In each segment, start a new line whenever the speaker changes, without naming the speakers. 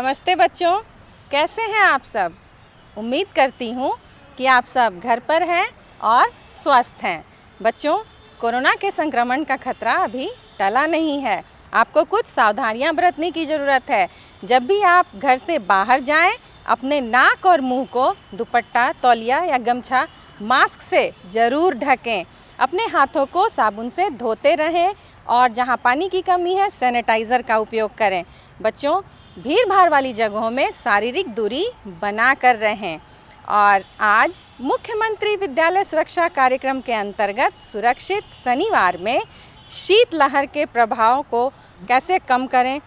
नमस्ते बच्चों, कैसे हैं आप सब। उम्मीद करती हूँ कि आप सब घर पर हैं और स्वस्थ हैं। बच्चों, कोरोना के संक्रमण का खतरा अभी टला नहीं है। आपको कुछ सावधानियाँ बरतने की ज़रूरत है। जब भी आप घर से बाहर जाएं, अपने नाक और मुंह को दुपट्टा, तौलिया या गमछा, मास्क से ज़रूर ढकें। अपने हाथों को साबुन से धोते रहें और जहाँ पानी की कमी है, सैनिटाइज़र का उपयोग करें। बच्चों, भीड़ भाड़ वाली जगहों में शारीरिक दूरी बना कर रहें। और आज मुख्यमंत्री विद्यालय सुरक्षा कार्यक्रम के अंतर्गत सुरक्षित शनिवार में शीतलहर के प्रभाव को कैसे कम करें,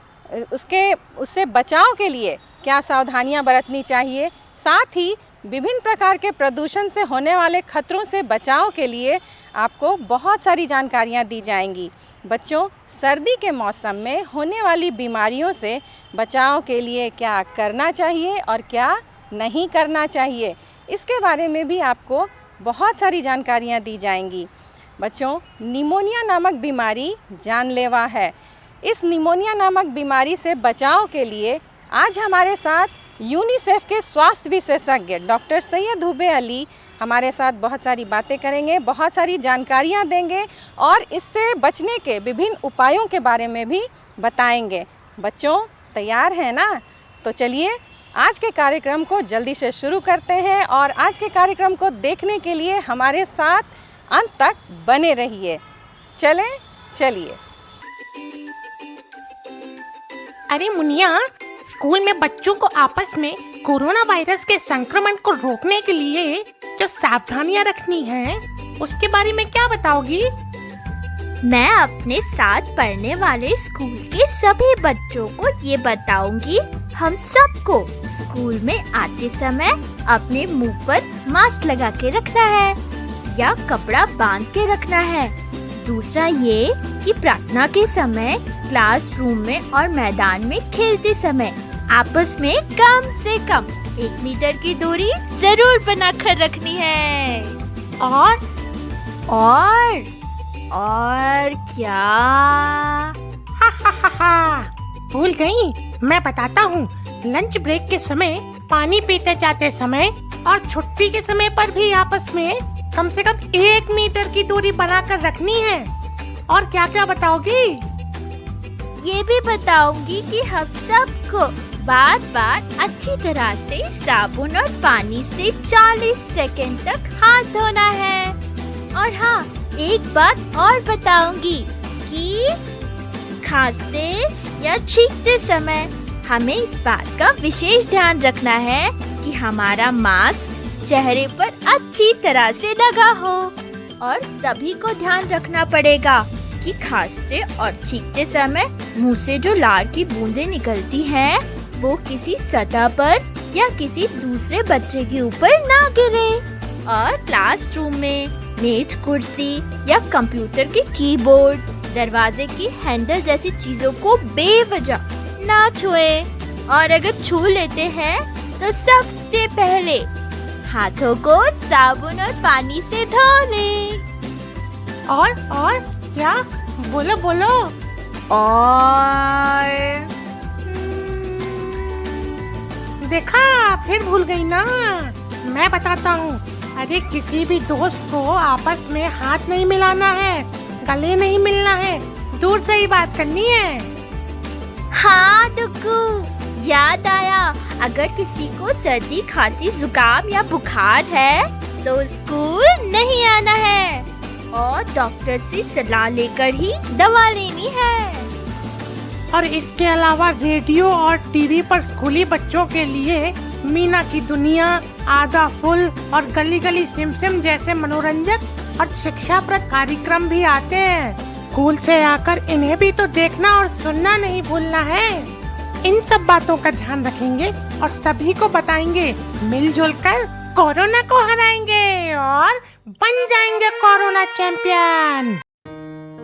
उससे बचाव के लिए क्या सावधानियां बरतनी चाहिए, साथ ही विभिन्न प्रकार के प्रदूषण से होने वाले खतरों से बचाव के लिए आपको बहुत सारी जानकारियां दी जाएंगी। बच्चों, सर्दी के मौसम में होने वाली बीमारियों से बचाव के लिए क्या करना चाहिए और क्या नहीं करना चाहिए, इसके बारे में भी आपको बहुत सारी जानकारियां दी जाएंगी। बच्चों, निमोनिया नामक बीमारी जानलेवा है। इस निमोनिया नामक बीमारी से बचाव के लिए आज हमारे साथ यूनिसेफ के स्वास्थ्य विशेषज्ञ डॉक्टर सैयद हुबे अली हमारे साथ बहुत सारी बातें करेंगे, बहुत सारी जानकारियां देंगे और इससे बचने के विभिन्न उपायों के बारे में भी बताएंगे। बच्चों, तैयार हैं ना? तो चलिए आज के कार्यक्रम को जल्दी से शुरू करते हैं और आज के कार्यक्रम को देखने के लिए हमारे साथ अंत तक बने रहिए। चलिए।
अरे मुनिया, स्कूल में बच्चों को आपस में कोरोना वायरस के संक्रमण को रोकने के लिए जो सावधानियां रखनी है, उसके बारे में क्या बताओगी?
मैं अपने साथ पढ़ने वाले स्कूल के सभी बच्चों को ये बताऊंगी। हम सबको स्कूल में आते समय अपने मुंह पर मास्क लगा के रखना है या कपड़ा बांध के रखना है। दूसरा ये कि प्रार्थना के समय, क्लासरूम में और मैदान में खेलते समय आपस में कम से कम 1 मीटर की दूरी जरूर बनाकर रखनी है। और क्या?
भूल गई, मैं बताता हूँ। लंच ब्रेक के समय, पानी पीते जाते समय और छुट्टी के समय पर भी आपस में कम से कम 1 मीटर की दूरी बनाकर रखनी है। और क्या क्या बताओगी?
ये भी बताऊंगी कि हम सबको बार अच्छी तरह से साबुन और पानी से 40 सेकंड तक हाथ धोना है। और हाँ, एक बात और बताऊंगी कि खांसते या छींकते समय हमें इस बात का विशेष ध्यान रखना है कि हमारा मास्क चेहरे पर अच्छी तरह से लगा हो। और सभी को ध्यान रखना पड़ेगा कि खांसते और छींकते समय मुंह से जो लार की बूंदें निकलती हैं, वो किसी सतह पर या किसी दूसरे बच्चे के ऊपर ना गिरे। और क्लासरूम में मेज, कुर्सी या कंप्यूटर के कीबोर्ड, दरवाजे की हैंडल जैसी चीजों को बेवजह ना छुएं। और अगर छू लेते हैं तो सबसे पहले हाथों को साबुन और पानी से धो लें।
और क्या? बोलो।
और
देखा, फिर भूल गई ना। मैं बताता हूँ। अरे किसी भी दोस्त को आपस में हाथ नहीं मिलाना है, गले नहीं मिलना है, दूर से ही बात करनी है।
हाँ डुगू, याद आया। अगर किसी को सर्दी, खांसी, जुकाम या बुखार है तो स्कूल नहीं आना है और डॉक्टर से सलाह लेकर ही दवा लेनी है।
और इसके अलावा रेडियो और टीवी पर स्कूली बच्चों के लिए मीना की दुनिया, आधा फुल और गली गली सिम सिम जैसे मनोरंजक और शिक्षाप्रद कार्यक्रम भी आते हैं। स्कूल से आकर इन्हें भी तो देखना और सुनना नहीं भूलना है। इन सब बातों का ध्यान रखेंगे और सभी को बताएंगे। मिलजुल कर कोरोना को हराएंगे और बन जाएंगे कोरोना चैंपियन।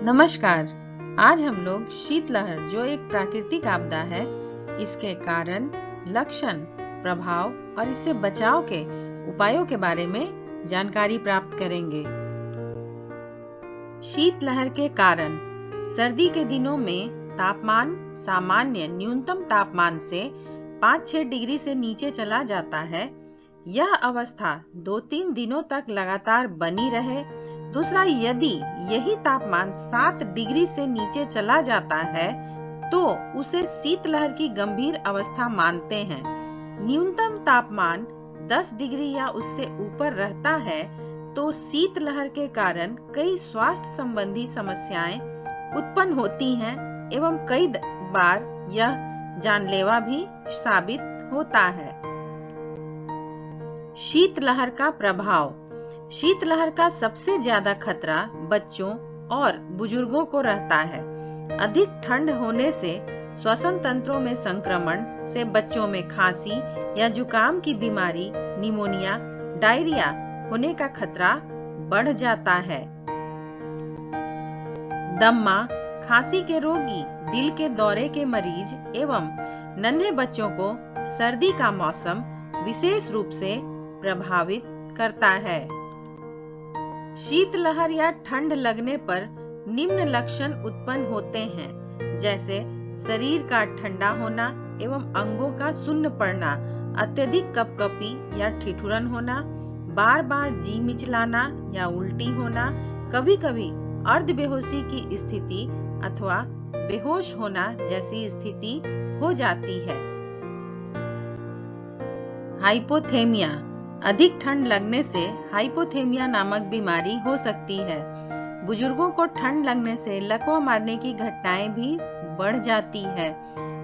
नमस्कार। आज हम लोग शीतलहर, जो एक प्राकृतिक आपदा है, इसके कारण, लक्षण, प्रभाव और इससे बचाव के उपायों के बारे में जानकारी प्राप्त करेंगे। शीतलहर के कारण सर्दी के दिनों में तापमान सामान्य न्यूनतम तापमान से 5-6 डिग्री से नीचे चला जाता है, यह अवस्था 2-3 दिनों तक लगातार बनी रहे। दूसरा, यदि यही तापमान 7 डिग्री से नीचे चला जाता है तो उसे शीतलहर की गंभीर अवस्था मानते हैं। न्यूनतम तापमान 10 डिग्री या उससे ऊपर रहता है तो शीतलहर के कारण कई स्वास्थ्य संबंधी समस्याएं उत्पन्न होती हैं एवं कई बार यह जानलेवा भी साबित होता है। शीतलहर का प्रभाव। शीतलहर का सबसे ज्यादा खतरा बच्चों और बुजुर्गों को रहता है। अधिक ठंड होने से श्वसन तंत्रों में संक्रमण से बच्चों में खांसी या जुकाम की बीमारी, निमोनिया, डायरिया होने का खतरा बढ़ जाता है। दम्मा, खांसी के रोगी, दिल के दौरे के मरीज एवं नन्हे बच्चों को सर्दी का मौसम विशेष रूप से प्रभावित करता है। शीतलहर या ठंड लगने पर निम्न लक्षण उत्पन्न होते हैं, जैसे शरीर का ठंडा होना एवं अंगों का सुन्न पड़ना, अत्यधिक कपकपी या ठिठुरन होना, बार बार जी मिचलाना या उल्टी होना, कभी कभी अर्ध बेहोशी की स्थिति अथवा बेहोश होना जैसी स्थिति हो जाती है। हाइपोथेमिया। अधिक ठंड लगने से हाइपोथेमिया नामक बीमारी हो सकती है। बुजुर्गों को ठंड लगने से लकवा मारने की घटनाएं भी बढ़ जाती है।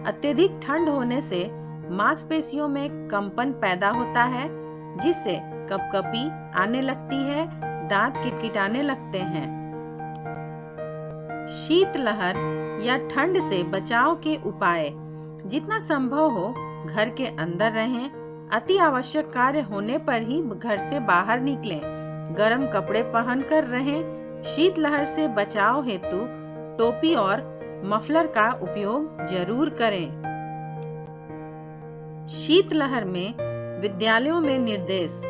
अत्यधिक ठंड होने से मांसपेशियों में कंपन पैदा होता है, जिससे कपकपी आने लगती है, दांत किटकिटाने लगते हैं। शीतलहर या ठंड से बचाव के उपाय। जितना संभव हो घर के अंदर रहें। अति आवश्यक कार्य होने पर ही घर से बाहर निकलें। गर्म कपड़े पहनकर रहें। शीतलहर से बचाव हेतु टोपी और मफलर का उपयोग जरूर करें। शीतलहर में विद्यालयों में निर्देश।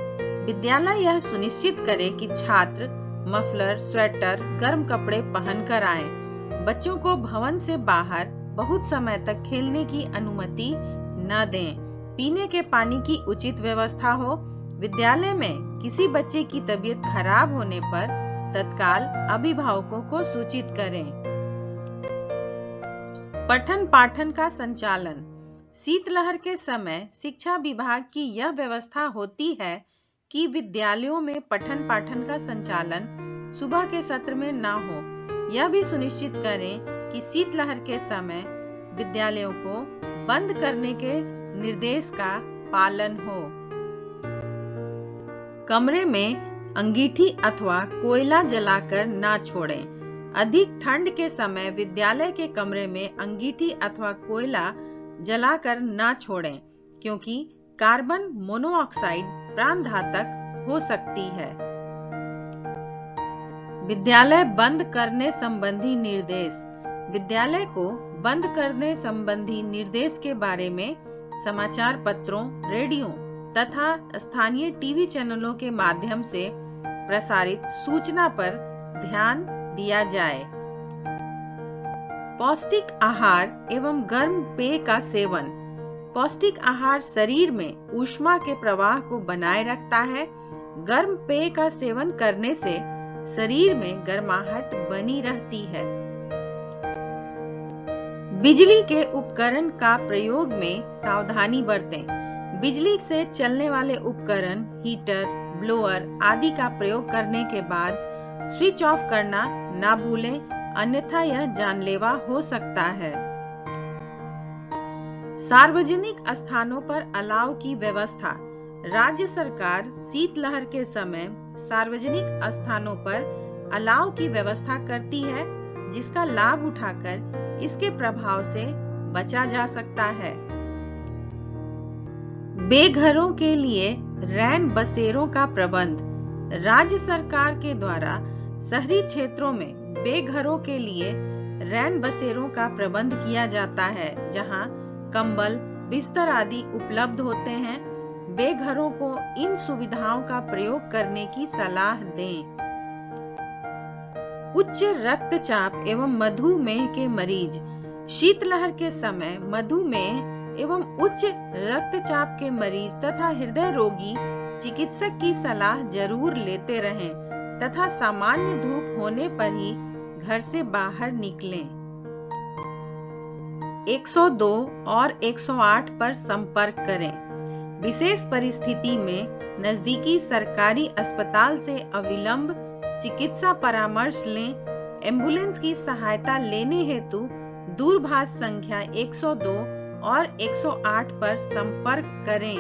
विद्यालय यह सुनिश्चित करे कि छात्र मफलर, स्वेटर, गर्म कपड़े पहनकर आएं। बच्चों को भवन से बाहर बहुत समय तक खेलने की अनुमति न दें। पीने के पानी की उचित व्यवस्था हो। विद्यालय में किसी बच्चे की तबीयत खराब होने पर तत्काल अभिभावकों को सूचित करें। पठन पाठन का संचालन। शीतलहर के समय शिक्षा विभाग की यह व्यवस्था होती है कि विद्यालयों में पठन पाठन का संचालन सुबह के सत्र में न हो। यह भी सुनिश्चित करें कि शीतलहर के समय विद्यालयों को बंद करने के निर्देश का पालन हो। कमरे में अंगीठी अथवा कोयला जलाकर ना छोड़ें। अधिक ठंड के समय विद्यालय के कमरे में अंगीठी अथवा कोयला जलाकर ना छोड़ें, क्योंकि कार्बन मोनोऑक्साइड प्राणघातक हो सकती है। विद्यालय बंद करने संबंधी निर्देश। विद्यालय को बंद करने संबंधी निर्देश के बारे में समाचार पत्रों, रेडियो तथा स्थानीय टीवी चैनलों के माध्यम से प्रसारित सूचना पर ध्यान दिया जाए। पौष्टिक आहार एवं गर्म पेय का सेवन। पौष्टिक आहार शरीर में ऊष्मा के प्रवाह को बनाए रखता है। गर्म पेय का सेवन करने से शरीर में गर्माहट बनी रहती है। बिजली के उपकरण का प्रयोग में सावधानी बरतें। बिजली से चलने वाले उपकरण, हीटर, ब्लोअर आदि का प्रयोग करने के बाद स्विच ऑफ करना ना भूलें, अन्यथा यह जानलेवा हो सकता है। सार्वजनिक स्थानों पर अलाव की व्यवस्था। राज्य सरकार शीतलहर के समय सार्वजनिक स्थानों पर अलाव की व्यवस्था करती है, जिसका लाभ उठाकर इसके प्रभाव से बचा जा सकता है। बेघरों के लिए रैन बसेरों का प्रबंध। राज्य सरकार के द्वारा शहरी क्षेत्रों में बेघरों के लिए रैन बसेरों का प्रबंध किया जाता है, जहां कंबल, बिस्तर आदि उपलब्ध होते हैं। बेघरों को इन सुविधाओं का प्रयोग करने की सलाह दें। उच्च रक्तचाप एवं मधुमेह के मरीज। शीतलहर के समय मधुमेह एवं उच्च रक्तचाप के मरीज तथा हृदय रोगी चिकित्सक की सलाह जरूर लेते रहें तथा सामान्य धूप होने पर ही घर से बाहर निकलें। 102 और 108 पर संपर्क करें। विशेष परिस्थिति में नजदीकी सरकारी अस्पताल से अविलंब चिकित्सा परामर्श लें। एम्बुलेंस की सहायता लेने हेतु दूरभाष संख्या 102 और 108 पर संपर्क करें।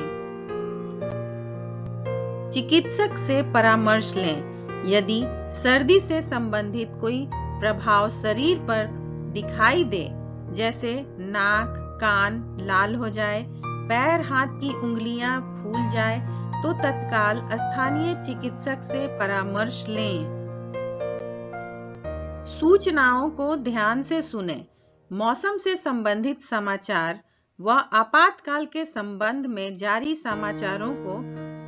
चिकित्सक से परामर्श लें। यदि सर्दी से संबंधित कोई प्रभाव शरीर पर दिखाई दे, जैसे नाक, कान लाल हो जाए, पैर हाथ की उंगलियां फूल जाए, तो तत्काल स्थानीय चिकित्सक से परामर्श लें। सूचनाओं को ध्यान से सुनें। मौसम से संबंधित समाचार व आपातकाल के संबंध में जारी समाचारों को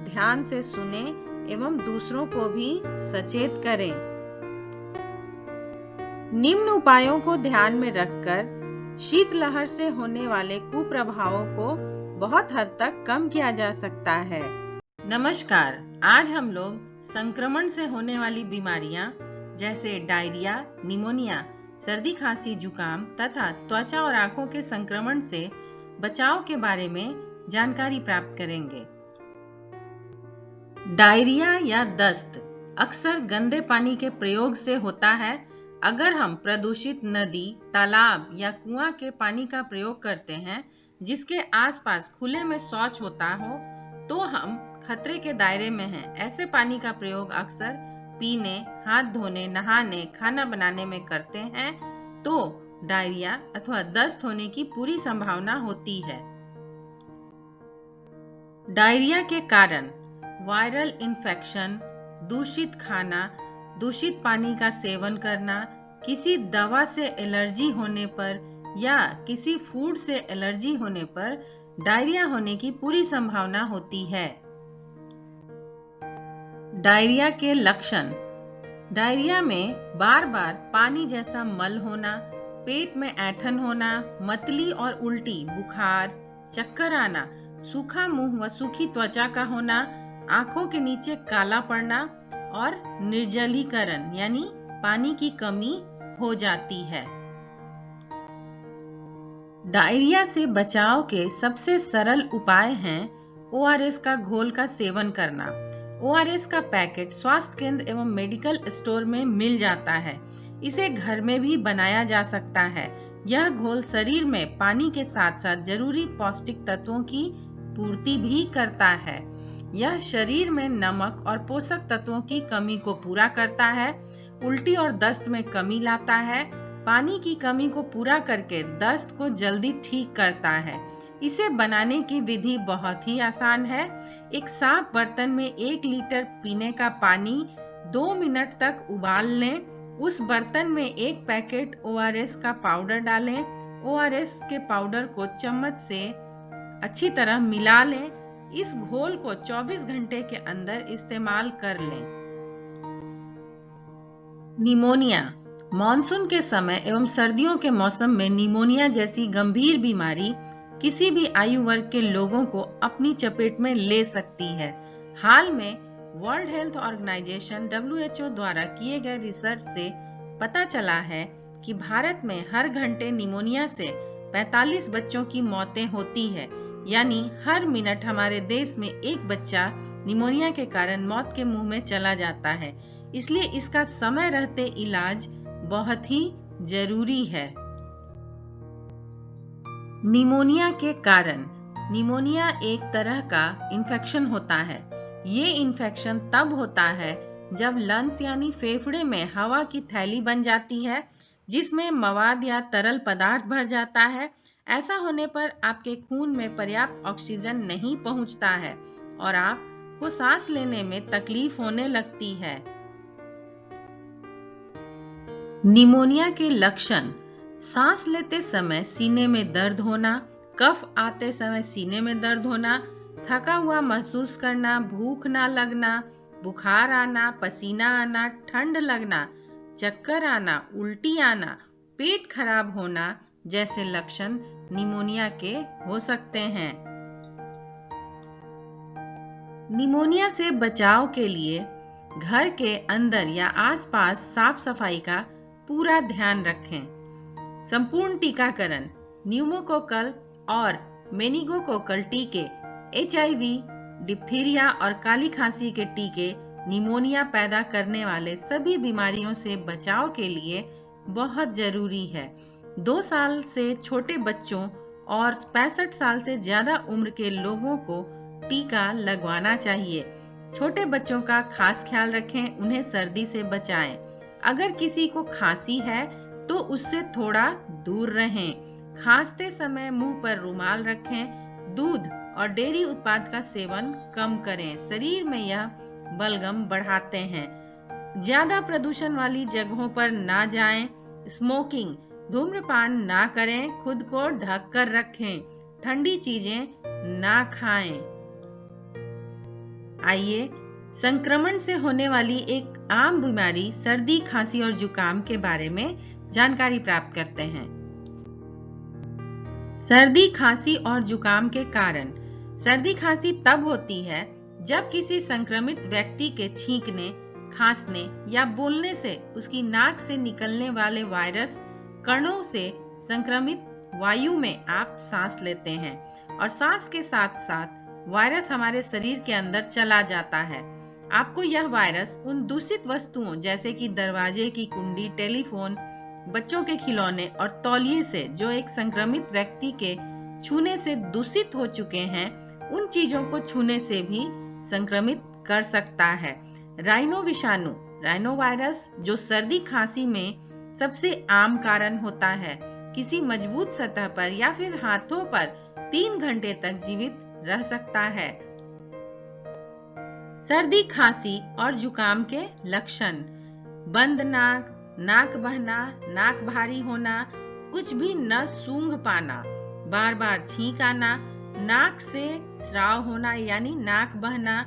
ध्यान से सुनें एवं दूसरों को भी सचेत करें। निम्न उपायों को ध्यान में रखकर शीतलहर से होने वाले कुप्रभावों को बहुत हद तक कम किया जा सकता है। नमस्कार, आज हम लोग संक्रमण से होने वाली बीमारियां जैसे डायरिया, निमोनिया, सर्दी, खांसी, जुकाम तथा त्वचा और आंखों के संक्रमण से बचाव के बारे में जानकारी प्राप्त करेंगे। डायरिया या दस्त अक्सर गंदे पानी के प्रयोग से होता है। अगर हम प्रदूषित नदी, तालाब या कुआं के पानी का प्रयोग करते हैं जिसके आसपास खुले में शौच होता हो, तो हम खतरे के दायरे में हैं। ऐसे पानी का प्रयोग अक्सर पीने, हाथ धोने, नहाने, खाना बनाने में करते हैं, तो डायरिया अथवा दस्त होने की पूरी संभावना होती है। डायरिया के कारण वायरल इन्फेक्शन, दूषित खाना, दूषित पानी का सेवन करना, किसी दवा से एलर्जी होने पर या किसी फूड से एलर्जी होने पर डायरिया होने की पूरी संभावना होती है। डायरिया के लक्षण। डायरिया में बार बार पानी जैसा मल होना, पेट में ऐंठन होना, मतली और उल्टी, बुखार, चक्कर आना, सूखा मुंह व सूखी त्वचा का होना, आंखों के नीचे काला पड़ना और निर्जलीकरण यानी पानी की कमी हो जाती है। डायरिया से बचाव के सबसे सरल उपाय हैं ORS का घोल का सेवन करना। ORS का पैकेट स्वास्थ्य केंद्र एवं मेडिकल स्टोर में मिल जाता है। इसे घर में भी बनाया जा सकता है। यह घोल शरीर में पानी के साथ साथ जरूरी पौष्टिक तत्वों की पूर्ति भी करता है। यह शरीर में नमक और पोषक तत्वों की कमी को पूरा करता है, उल्टी और दस्त में कमी लाता है, पानी की कमी को पूरा करके दस्त को जल्दी ठीक करता है। इसे बनाने की विधि बहुत ही आसान है। एक साफ बर्तन में 1 लीटर पीने का पानी 2 मिनट तक उबाल लें। उस बर्तन में 1 पैकेट ORS का पाउडर डालें। ORS के पाउडर को चम्मच से अच्छी तरह मिला लें। इस घोल को 24 घंटे के अंदर इस्तेमाल कर लें। निमोनिया। मॉनसून के समय एवं सर्दियों के मौसम में निमोनिया जैसी गंभीर बीमारी किसी भी आयु वर्ग के लोगों को अपनी चपेट में ले सकती है। हाल में वर्ल्ड हेल्थ ऑर्गेनाइजेशन WHO द्वारा किए गए रिसर्च से पता चला है कि भारत में हर घंटे निमोनिया से 45 बच्चों की मौतें होती है, यानी हर मिनट हमारे देश में एक बच्चा निमोनिया के कारण मौत के मुंह में चला जाता है। इसलिए इसका समय रहते इलाज बहुत ही जरूरी है। निमोनिया के कारण। निमोनिया एक तरह का इन्फेक्शन होता है। ये इन्फेक्शन तब होता है जब लंग्स यानी फेफड़े में हवा की थैली बन जाती है, जिसमें मवाद या तरल पदार्थ भर जाता है। ऐसा होने पर आपके खून में पर्याप्त ऑक्सीजन नहीं पहुंचता है और आपको सांस लेने में तकलीफ होने लगती है। निमोनिया के लक्षण। सांस लेते समय सीने में दर्द होना, कफ आते समय सीने में दर्द होना, थका हुआ महसूस करना, भूख ना लगना, बुखार आना, पसीना आना, ठंड लगना, चक्कर आना, उल्टी आना, पेट खराब होना, जैसे लक्षण निमोनिया के हो सकते हैं। निमोनिया से बचाव के लिए घर के अंदर या आसपास साफ सफाई का पूरा ध्यान रखें। संपूर्ण टीकाकरण, न्यूमोकोकल और मेनिंगोकोकल टीके, HIV, डिप्थीरिया और काली खांसी के टीके निमोनिया पैदा करने वाले सभी बीमारियों से बचाव के लिए बहुत जरूरी है। 2 साल से छोटे बच्चों और 65 साल से ज्यादा उम्र के लोगों को टीका लगवाना चाहिए। छोटे बच्चों का खास ख्याल रखें, उन्हें सर्दी से बचाएं। अगर किसी को खांसी है तो उससे थोड़ा दूर रहें। खांसते समय मुंह पर रुमाल रखें। दूध और डेयरी उत्पाद का सेवन कम करें, शरीर में यह बलगम बढ़ाते हैं। ज्यादा प्रदूषण वाली जगहों पर ना जाएं। स्मोकिंग, धूम्रपान ना करें। खुद को ढक कर रखें। ठंडी चीजें ना खाएं। आइए संक्रमण से होने वाली एक आम बीमारी सर्दी, खांसी और जुकाम के बारे में जानकारी प्राप्त करते हैं। सर्दी, खांसी और जुकाम के कारण। सर्दी खांसी तब होती है जब किसी संक्रमित व्यक्ति के छींकने, खांसने या बोलने से उसकी नाक से निकलने वाले वायरस कणों से संक्रमित वायु में आप सांस लेते हैं और सांस के साथ साथ वायरस हमारे शरीर के अंदर चला जाता है। आपको यह वायरस उन दूषित वस्तुओं जैसे कि दरवाजे की कुंडी, टेलीफोन, बच्चों के खिलौने और तौलिए से जो एक संक्रमित व्यक्ति के छूने से दूषित हो चुके हैं, उन चीजों को छूने से भी संक्रमित कर सकता है। राइनो विषाणु, राइनो वायरस, जो सर्दी खांसी में सबसे आम कारण होता है, किसी मजबूत सतह पर या फिर हाथों पर 3 घंटे तक जीवित रह सकता है। सर्दी, खांसी और जुकाम के लक्षण। बंद नाक, नाक बहना, नाक भारी होना, कुछ भी न सूंघ पाना, बार बार छींक आना, नाक से स्राव होना यानी नाक बहना,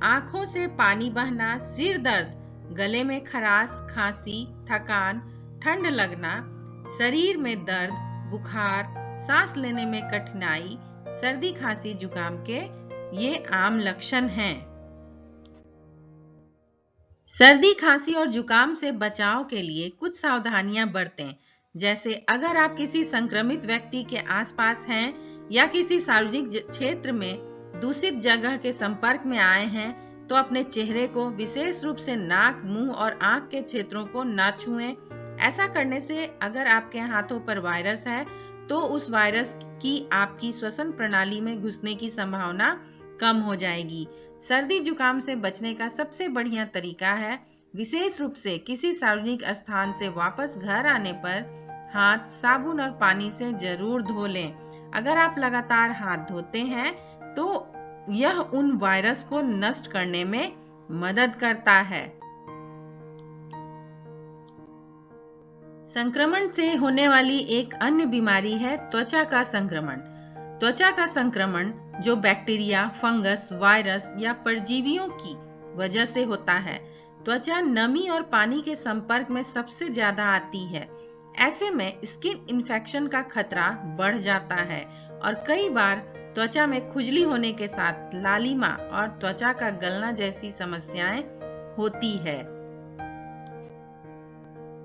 आंखों से पानी बहना, सिर दर्द, गले में खराश, खांसी, थकान, ठंड लगना, शरीर में दर्द, बुखार, सांस लेने में कठिनाई, सर्दी, खांसी, जुकाम के ये आम लक्षण हैं। सर्दी, खांसी और जुकाम से बचाव के लिए कुछ सावधानियां बरतें। जैसे अगर आप किसी संक्रमित व्यक्ति के आसपास हैं या किसी सार्वजनिक क्षेत्र में दूषित जगह के संपर्क में आए हैं तो अपने चेहरे को, विशेष रूप से नाक, मुंह और आंख के क्षेत्रों को ना छुएं। ऐसा करने से अगर आपके हाथों पर वायरस है तो उस वायरस की आपकी श्वसन प्रणाली में घुसने की संभावना कम हो जाएगी। सर्दी जुकाम से बचने का सबसे बढ़िया तरीका है विशेष रूप से किसी सार्वजनिक स्थान से वापस घर आने पर हाथ साबुन और पानी से जरूर धो लें। अगर आप लगातार हाथ धोते हैं तो यह उन वायरस को नष्ट करने में मदद करता है। संक्रमण से होने वाली एक अन्य बीमारी है त्वचा का संक्रमण। त्वचा का संक्रमण जो बैक्टीरिया, फंगस, वायरस या परजीवियों की वजह से होता है। त्वचा नमी और पानी के संपर्क में सबसे ज्यादा आती है। ऐसे में स्किन इन्फेक्शन का खतरा बढ़ जाता है और कई बार त्वचा में खुजली होने के साथ लालिमा और त्वचा का गलना जैसी समस्याएं होती है।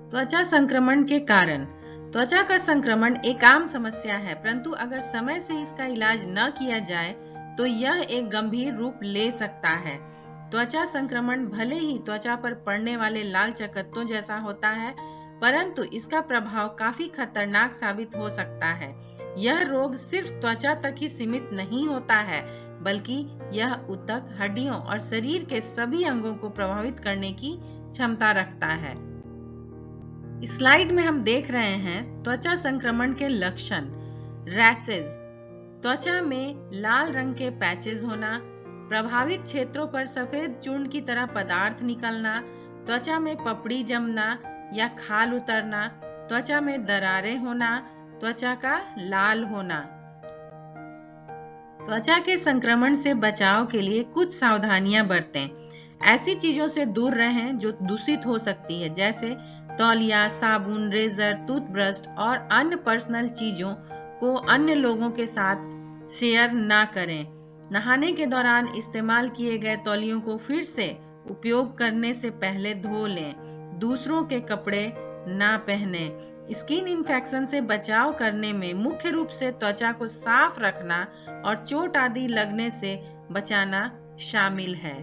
त्वचा संक्रमण के कारण। त्वचा का संक्रमण एक आम समस्या है, परंतु अगर समय से इसका इलाज न किया जाए तो यह एक गंभीर रूप ले सकता है। त्वचा संक्रमण भले ही त्वचा पर पड़ने वाले लाल चकत्तों जैसा होता है, परंतु इसका प्रभाव काफी खतरनाक साबित हो सकता है। यह रोग सिर्फ त्वचा तक ही सीमित नहीं होता है, बल्कि यह ऊतक, हड्डियों और शरीर के सभी अंगों को प्रभावित करने की क्षमता रखता है। स्लाइड में हम देख रहे हैं त्वचा संक्रमण के लक्षण। रैशेज, त्वचा में लाल रंग के पैचेस होना, प्रभावित क्षेत्रों पर सफेद चूर्ण की तरह पदार्थ निकलना, त्वचा में पपड़ी जमना या खाल उतरना, त्वचा में दरारें होना, त्वचा का लाल होना। त्वचा के संक्रमण से बचाव के लिए कुछ सावधानियां बरतें। ऐसी चीजों से दूर रहें जो दूषित हो सकती है, जैसे तौलिया, साबुन, रेजर, टूथब्रश और अन्य पर्सनल चीजों को अन्य लोगों के साथ शेयर ना करें। नहाने के दौरान इस्तेमाल किए गए तौलियों को फिर से उपयोग करने से पहले धो लें। दूसरों के कपड़े ना पहने। स्किन इन्फेक्शन से बचाव करने में मुख्य रूप से त्वचा को साफ रखना और चोट आदि लगने से बचाना शामिल है।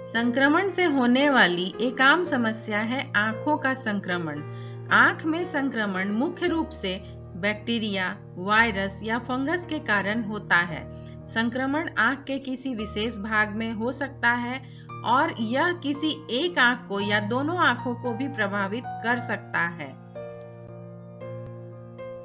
संक्रमण से होने वाली एक आम समस्या है आंखों का संक्रमण। आंख में संक्रमण मुख्य रूप से बैक्टीरिया, वायरस या फंगस के कारण होता है। संक्रमण आंख के किसी विशेष भाग में हो सकता है और यह किसी एक आंख को या दोनों आंखों को भी प्रभावित कर सकता है।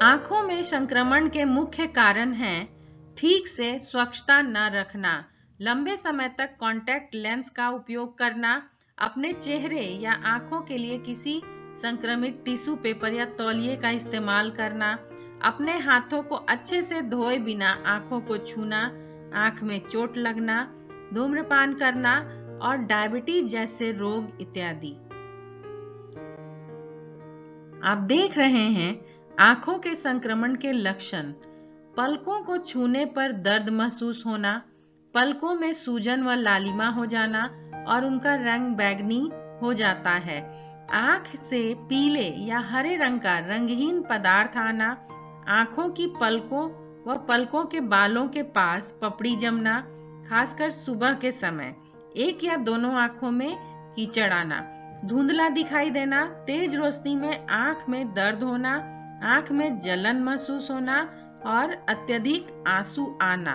आंखों में संक्रमण के मुख्य कारण हैं ठीक से स्वच्छता न रखना, लंबे समय तक कॉन्टैक्ट लेंस का उपयोग करना, अपने चेहरे या आंखों के लिए किसी संक्रमित टिश्यू पेपर या तौलिए का इस्तेमाल करना, अपने हाथों को अच्छे से धोए बिना आंखों को छूना, आंख में चोट लगना, धूम्रपान करना और डायबिटीज जैसे रोग इत्यादि। आप देख रहे हैं आंखों के संक्रमण के लक्षण। पलकों को छूने पर दर्द महसूस होना, पलकों में सूजन व लालिमा हो जाना और उनका रंग बैंगनी हो जाता है। आंख से पीले या हरे रंग का रंगहीन पदार्थ आना, आंखों की पलकों व पलकों के बालों के पास पपड़ी जमना, खासकर सुबह के समय, एक या दोनों आंखों में कीचड़ आना, धुंधला दिखाई देना, तेज रोशनी में आंख में दर्द होना, आंख में जलन महसूस होना और अत्यधिक आंसू आना।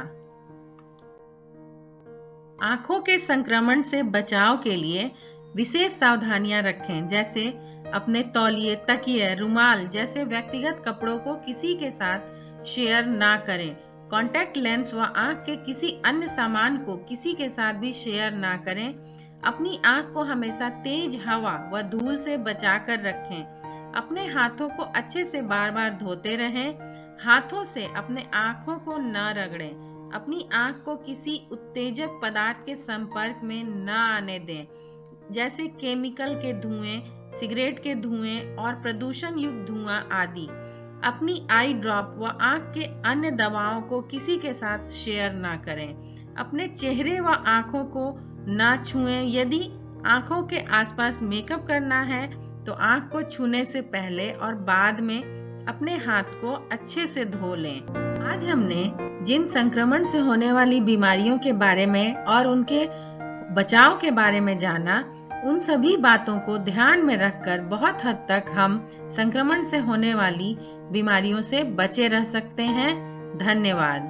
आंखों के संक्रमण से बचाव के लिए विशेष सावधानियां रखें, जैसे अपने तौलिए, तकिए, रुमाल जैसे व्यक्तिगत कपड़ों को किसी के साथ शेयर ना करें। कॉन्टैक्ट लेंस व आंख के किसी अन्य सामान को किसी के साथ भी शेयर ना करें। अपनी आंख को हमेशा तेज हवा व धूल से बचा कर रखें। अपने हाथों को अच्छे से बार बार धोते रहें। हाथों से अपने आंखों को न रगड़ें। अपनी आंख को किसी उत्तेजक पदार्थ के संपर्क में न आने दें, जैसे केमिकल के धुएं, सिगरेट के धुएं और प्रदूषण युक्त धुआं आदि। अपनी आई ड्रॉप व आंख के अन्य दवाओं को किसी के साथ शेयर ना करें। अपने चेहरे व आंखों को ना छुएं। यदि आंखों के आसपास मेकअप करना है तो आंख को छूने से पहले और बाद में अपने हाथ को अच्छे से धो लें। आज हमने जिन संक्रमण से होने वाली बीमारियों के बारे में और उनके बचाव के बारे में जाना, उन सभी बातों को ध्यान में रखकर बहुत हद तक हम संक्रमण से होने वाली बीमारियों से बचे रह सकते हैं। धन्यवाद।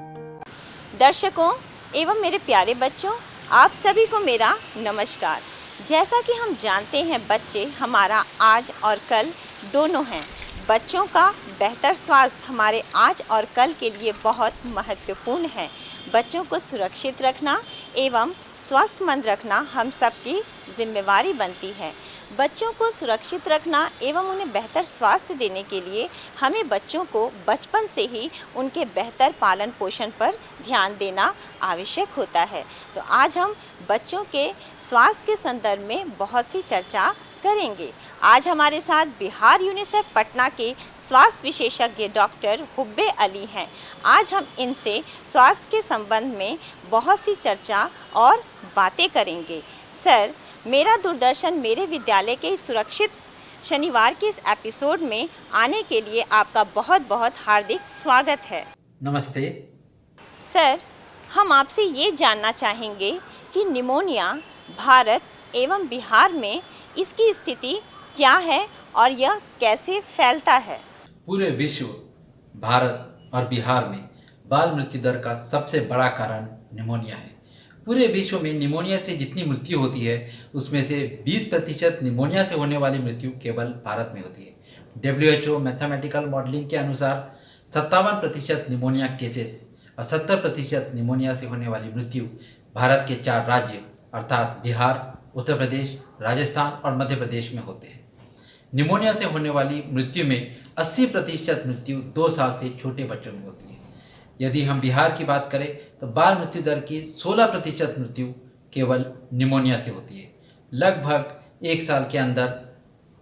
दर्शकों एवं मेरे प्यारे बच्चों, आप सभी को मेरा नमस्कार। जैसा कि हम जानते हैं, बच्चे हमारा आज और कल दोनों हैं। बच्चों का बेहतर स्वास्थ्य हमारे आज और कल के लिए बहुत महत्वपूर्ण है। बच्चों को सुरक्षित रखना एवं स्वस्थमंद रखना हम सबकी जिम्मेवारी बनती है। बच्चों को सुरक्षित रखना एवं उन्हें बेहतर स्वास्थ्य देने के लिए हमें बच्चों को बचपन से ही उनके बेहतर पालन पोषण पर ध्यान देना आवश्यक होता है। तो आज हम बच्चों के स्वास्थ्य के संदर्भ में बहुत सी चर्चा करेंगे। आज हमारे साथ बिहार यूनिसेफ पटना के स्वास्थ्य विशेषज्ञ डॉक्टर हुब्बे अली हैं। आज हम इनसे स्वास्थ्य के संबंध में बहुत सी चर्चा और बातें करेंगे। सर, मेरा दूरदर्शन मेरे विद्यालय के सुरक्षित शनिवार के इस एपिसोड में आने के लिए आपका बहुत बहुत हार्दिक स्वागत है।
नमस्ते
सर, हम आपसे ये जानना चाहेंगे कि निमोनिया भारत एवं बिहार में इसकी स्थिति क्या है और यह कैसे फैलता है।
पूरे विश्व, भारत और बिहार में बाल मृत्यु दर का सबसे बड़ा कारण निमोनिया है। पूरे विश्व में निमोनिया से जितनी मृत्यु होती है उसमें से 20% निमोनिया से होने वाली मृत्यु केवल भारत में होती है। WHO मैथमेटिकल मॉडलिंग के अनुसार 57% निमोनिया केसेस और 70% निमोनिया से होने वाली मृत्यु भारत के 4 राज्य अर्थात बिहार, उत्तर प्रदेश, राजस्थान और मध्य प्रदेश में होते हैं। निमोनिया से होने वाली मृत्यु में 80% मृत्यु 2 साल से छोटे बच्चों में होती है। यदि हम बिहार की बात करें तो बाल मृत्यु दर की 16% मृत्यु केवल निमोनिया से होती है। लगभग एक साल के अंदर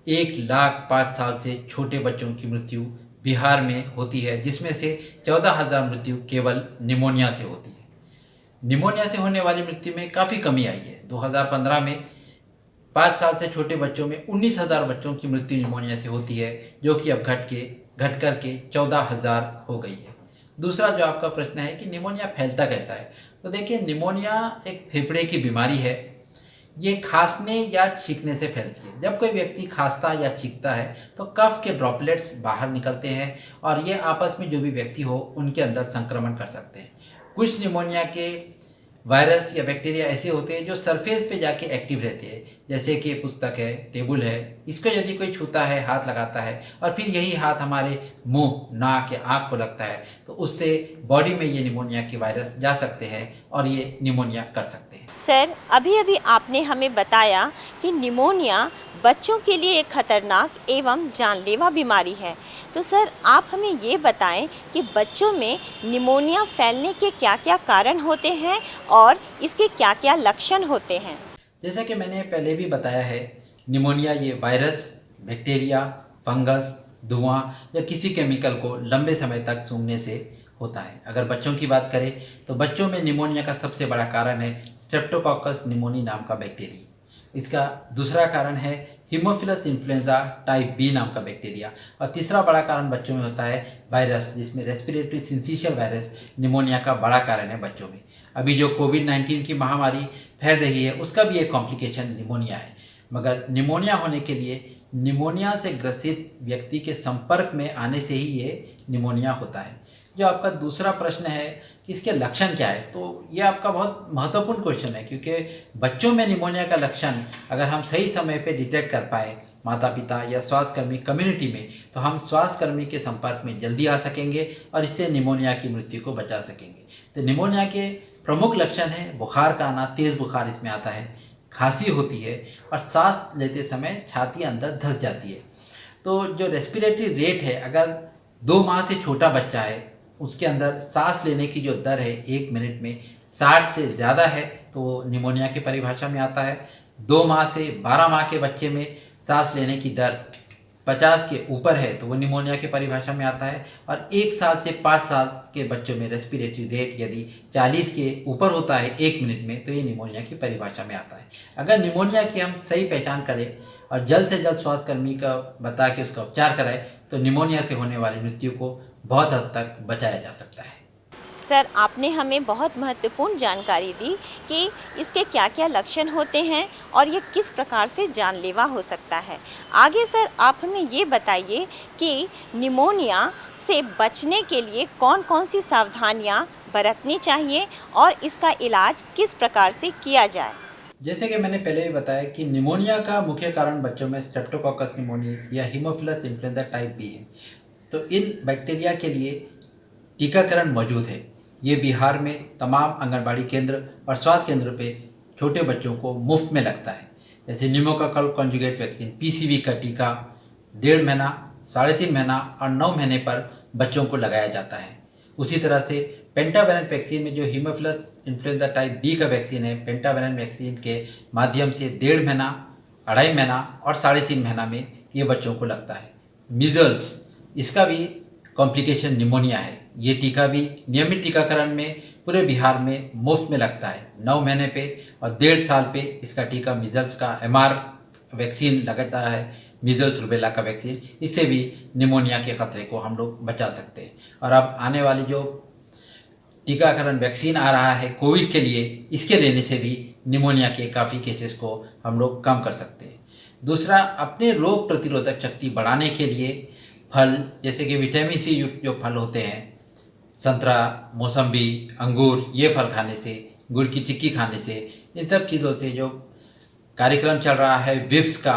1,05,000 साल से छोटे बच्चों की मृत्यु बिहार में होती है, जिसमें से 14,000 मृत्यु केवल निमोनिया से होती है। निमोनिया से होने वाली मृत्यु में काफ़ी कमी आई है। 2015 में 5 साल से छोटे बच्चों में 19,000 बच्चों की मृत्यु निमोनिया से होती है, जो कि अब घट कर के 14,000 हो गई है। दूसरा जो आपका प्रश्न है कि निमोनिया फैलता कैसा है, तो देखिए निमोनिया एक फेफड़े की बीमारी है। ये खांसने या छींकने से फैलती है। जब कोई व्यक्ति खांसता या छींकता है तो कफ के ड्रॉपलेट्स बाहर निकलते हैं और ये आपस में जो भी व्यक्ति हो उनके अंदर संक्रमण कर सकते हैं। कुछ निमोनिया के वायरस या बैक्टीरिया ऐसे होते हैं जो सरफेस पे जाके एक्टिव रहते हैं, जैसे कि पुस्तक है, टेबल है, इसको यदि कोई छूता है, हाथ लगाता है और फिर यही हाथ हमारे मुंह, नाक या आँख को लगता है तो उससे बॉडी में ये निमोनिया के वायरस जा सकते हैं और ये निमोनिया कर सकते हैं।
सर, अभी अभी आपने हमें बताया कि निमोनिया बच्चों के लिए एक खतरनाक एवं जानलेवा बीमारी है। तो सर, आप हमें ये बताएं कि बच्चों में निमोनिया फैलने के क्या क्या कारण होते हैं और इसके क्या क्या लक्षण होते हैं।
जैसा कि मैंने पहले भी बताया है, निमोनिया ये वायरस, बैक्टीरिया, फंगस, धुआं या किसी केमिकल को लंबे समय तक सूंघने से होता है। अगर बच्चों की बात करें तो बच्चों में निमोनिया का सबसे बड़ा कारण है स्ट्रेप्टोकोकस निमोनी नाम का बैक्टीरिया। इसका दूसरा कारण है हीमोफिलस इन्फ्लुएंजा टाइप बी नाम का बैक्टीरिया और तीसरा बड़ा कारण बच्चों में होता है वायरस, जिसमें रेस्पिरेटरी सिंसिशियल वायरस निमोनिया का बड़ा कारण है बच्चों में। अभी जो कोविड-19 की महामारी फैल रही है उसका भी एक कॉम्प्लिकेशन निमोनिया है। मगर निमोनिया होने के लिए निमोनिया से ग्रसित व्यक्ति के संपर्क में आने से ही ये निमोनिया होता है। जो आपका दूसरा प्रश्न है कि इसके लक्षण क्या है, तो ये आपका बहुत महत्वपूर्ण क्वेश्चन है, क्योंकि बच्चों में निमोनिया का लक्षण अगर हम सही समय पे डिटेक्ट कर पाए, माता पिता या स्वास्थ्यकर्मी कम्युनिटी में, तो हम स्वास्थ्यकर्मी के संपर्क में जल्दी आ सकेंगे और इससे निमोनिया की मृत्यु को बचा सकेंगे। तो निमोनिया के प्रमुख लक्षण है बुखार का आना, तेज़ बुखार इसमें आता है, खांसी होती है और सांस लेते समय छाती अंदर धंस जाती है। तो जो रेस्पिरेटरी रेट है, अगर 2 माह से छोटा बच्चा है उसके अंदर सांस लेने की जो दर है 1 मिनट में 60 से ज़्यादा है तो वो निमोनिया की परिभाषा में आता है। 2 माह से 12 माह के बच्चे में सांस लेने की दर 50 के ऊपर है तो वो निमोनिया की परिभाषा में आता है। और 1 साल से 5 साल के बच्चों में रेस्पिरेटरी रेट यदि 40 के ऊपर होता है 1 मिनट में तो ये निमोनिया की परिभाषा में आता है। अगर निमोनिया की हम सही पहचान करें और जल्द से जल्द स्वास्थ्यकर्मी का बता के उसका उपचार कराएं तो निमोनिया से होने वाली मृत्यु को बहुत हद तक बचाया जा सकता है।
सर, आपने हमें बहुत महत्वपूर्ण जानकारी दी कि इसके क्या क्या लक्षण होते हैं और ये किस प्रकार से जानलेवा हो सकता है। आगे सर आप हमें ये बताइए कि निमोनिया से बचने के लिए कौन कौन सी सावधानियां बरतनी चाहिए और इसका इलाज किस प्रकार से किया जाए।
जैसे कि मैंने पहले भी बताया कि निमोनिया का मुख्य कारण बच्चों में स्ट्रेप्टोकोकस निमोनी या हीमोफिलस इन्फ्लुएंजा टाइप बी है। तो इन बैक्टीरिया के लिए टीकाकरण मौजूद है। ये बिहार में तमाम आंगनबाड़ी केंद्र और स्वास्थ्य केंद्र पे छोटे बच्चों को मुफ्त में लगता है। जैसे न्यूमोकोकल कॉन्जुगेट वैक्सीन पीसीवी का टीका 1.5 महीना, 3.5 महीना और 9 महीने पर बच्चों को लगाया जाता है। उसी तरह से पेंटावेलेंट वैक्सीन में जो हीमोफिलस इन्फ्लुएंजा टाइप बी का वैक्सीन है, पेंटावेलेंट वैक्सीन के माध्यम से 1.5 महीना, 2.5 महीना और 3.5 महीना में ये बच्चों को लगता है। मीजल्स, इसका भी कॉम्प्लिकेशन निमोनिया है। ये टीका भी नियमित टीकाकरण में पूरे बिहार में मुफ्त में लगता है। 9 महीने पे और 1.5 साल पे इसका टीका मीजल्स का MR वैक्सीन लगता है, मीजल्स रूबेला का वैक्सीन। इससे भी निमोनिया के ख़तरे को हम लोग बचा सकते हैं। और अब आने वाली जो टीकाकरण वैक्सीन आ रहा है कोविड के लिए, इसके लेने से भी निमोनिया के काफ़ी केसेस को हम लोग कम कर सकते हैं। दूसरा, अपने रोग प्रतिरोधक शक्ति बढ़ाने के लिए फल जैसे कि विटामिन सी युक्त जो फल होते हैं, संतरा, मौसम्बी, अंगूर, ये फल खाने से, गुड़ की चिक्की खाने से, इन सब चीज़ों से जो कार्यक्रम चल रहा है विप्स का,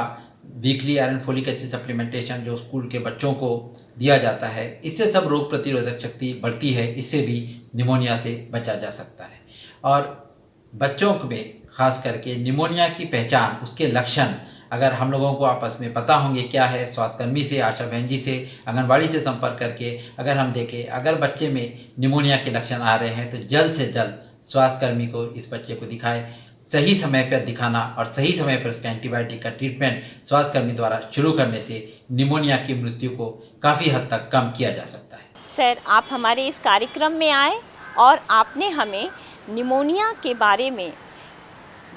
weekly iron folic acid supplementation जो स्कूल के बच्चों को दिया जाता है, इससे सब रोग प्रतिरोधक शक्ति बढ़ती है। इससे भी निमोनिया से बचा जा सकता है। और बच्चों में खास करके निमोनिया की पहचान, उसके लक्षण अगर हम लोगों को आपस में पता होंगे क्या है, स्वास्थ्यकर्मी से, आशा बहन जी से, आंगनबाड़ी से संपर्क करके अगर हम देखें, अगर बच्चे में निमोनिया के लक्षण आ रहे हैं तो जल्द से जल्द स्वास्थ्यकर्मी को इस बच्चे को दिखाएं। सही समय पर दिखाना और सही समय पर उसका एंटीबायोटिक का ट्रीटमेंट स्वास्थ्यकर्मी द्वारा शुरू करने से निमोनिया की मृत्यु को काफ़ी हद तक कम किया जा सकता है।
सर, आप हमारे इस कार्यक्रम में आए और आपने हमें निमोनिया के बारे में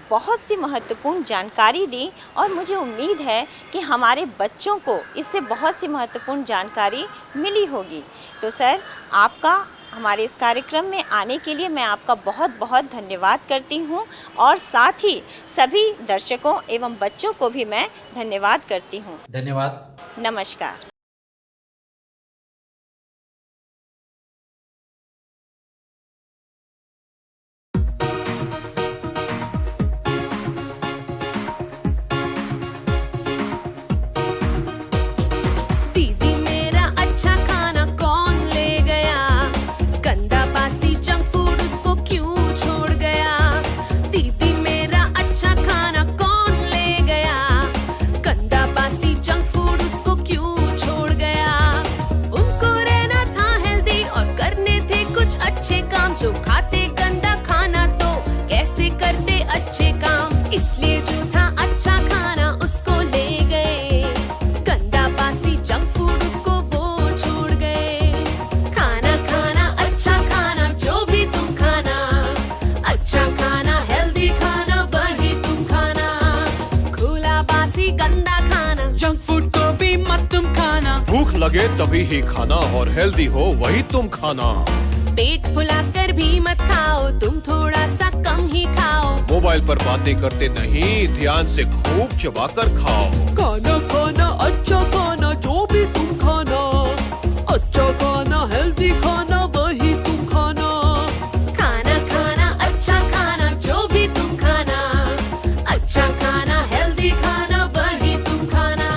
बहुत सी महत्वपूर्ण जानकारी दी और मुझे उम्मीद है कि हमारे बच्चों को इससे बहुत सी महत्वपूर्ण जानकारी मिली होगी। तो सर, आपका हमारे इस कार्यक्रम में आने के लिए मैं आपका बहुत बहुत धन्यवाद करती हूँ और साथ ही सभी दर्शकों एवं बच्चों को भी मैं धन्यवाद करती हूँ।
धन्यवाद।
नमस्कार।
दीदी मेरा अच्छा खाना कौन ले गया, गंदा बासी जंक फूड उसको क्यों छोड़ गया। दीदी मेरा अच्छा खाना कौन ले गया, गंदा बासी जंक फूड उसको क्यों छोड़ गया। उनको रहना था हेल्दी और करने थे कुछ अच्छे काम, जो खाते गंदा खाना तो कैसे करते अच्छे काम। इसलिए जो था अच्छा खाना उसको ले गए, गंदा बासी जंक फूड उसको वो छोड़ गए। खाना खाना अच्छा खाना जो भी तुम खाना, अच्छा खाना हेल्दी खाना वही तुम खाना। खुला बासी गंदा खाना
जंक फूड को भी मत तुम खाना।
भूख लगे तभी ही खाना और हेल्दी हो वही तुम खाना।
पेट फुलाकर भी मत खाओ, तुम थोड़ा सा कम ही खाओ।
मोबाइल पर बातें करते नहीं, ध्यान से खूब चबाकर खाओ।
खाना खाना अच्छा खाना जो भी तुम खाना, अच्छा खाना हेल्दी खाना वही तुम खाना।
खाना खाना अच्छा खाना जो भी तुम खाना, अच्छा खाना हेल्दी खाना वही तुम खाना।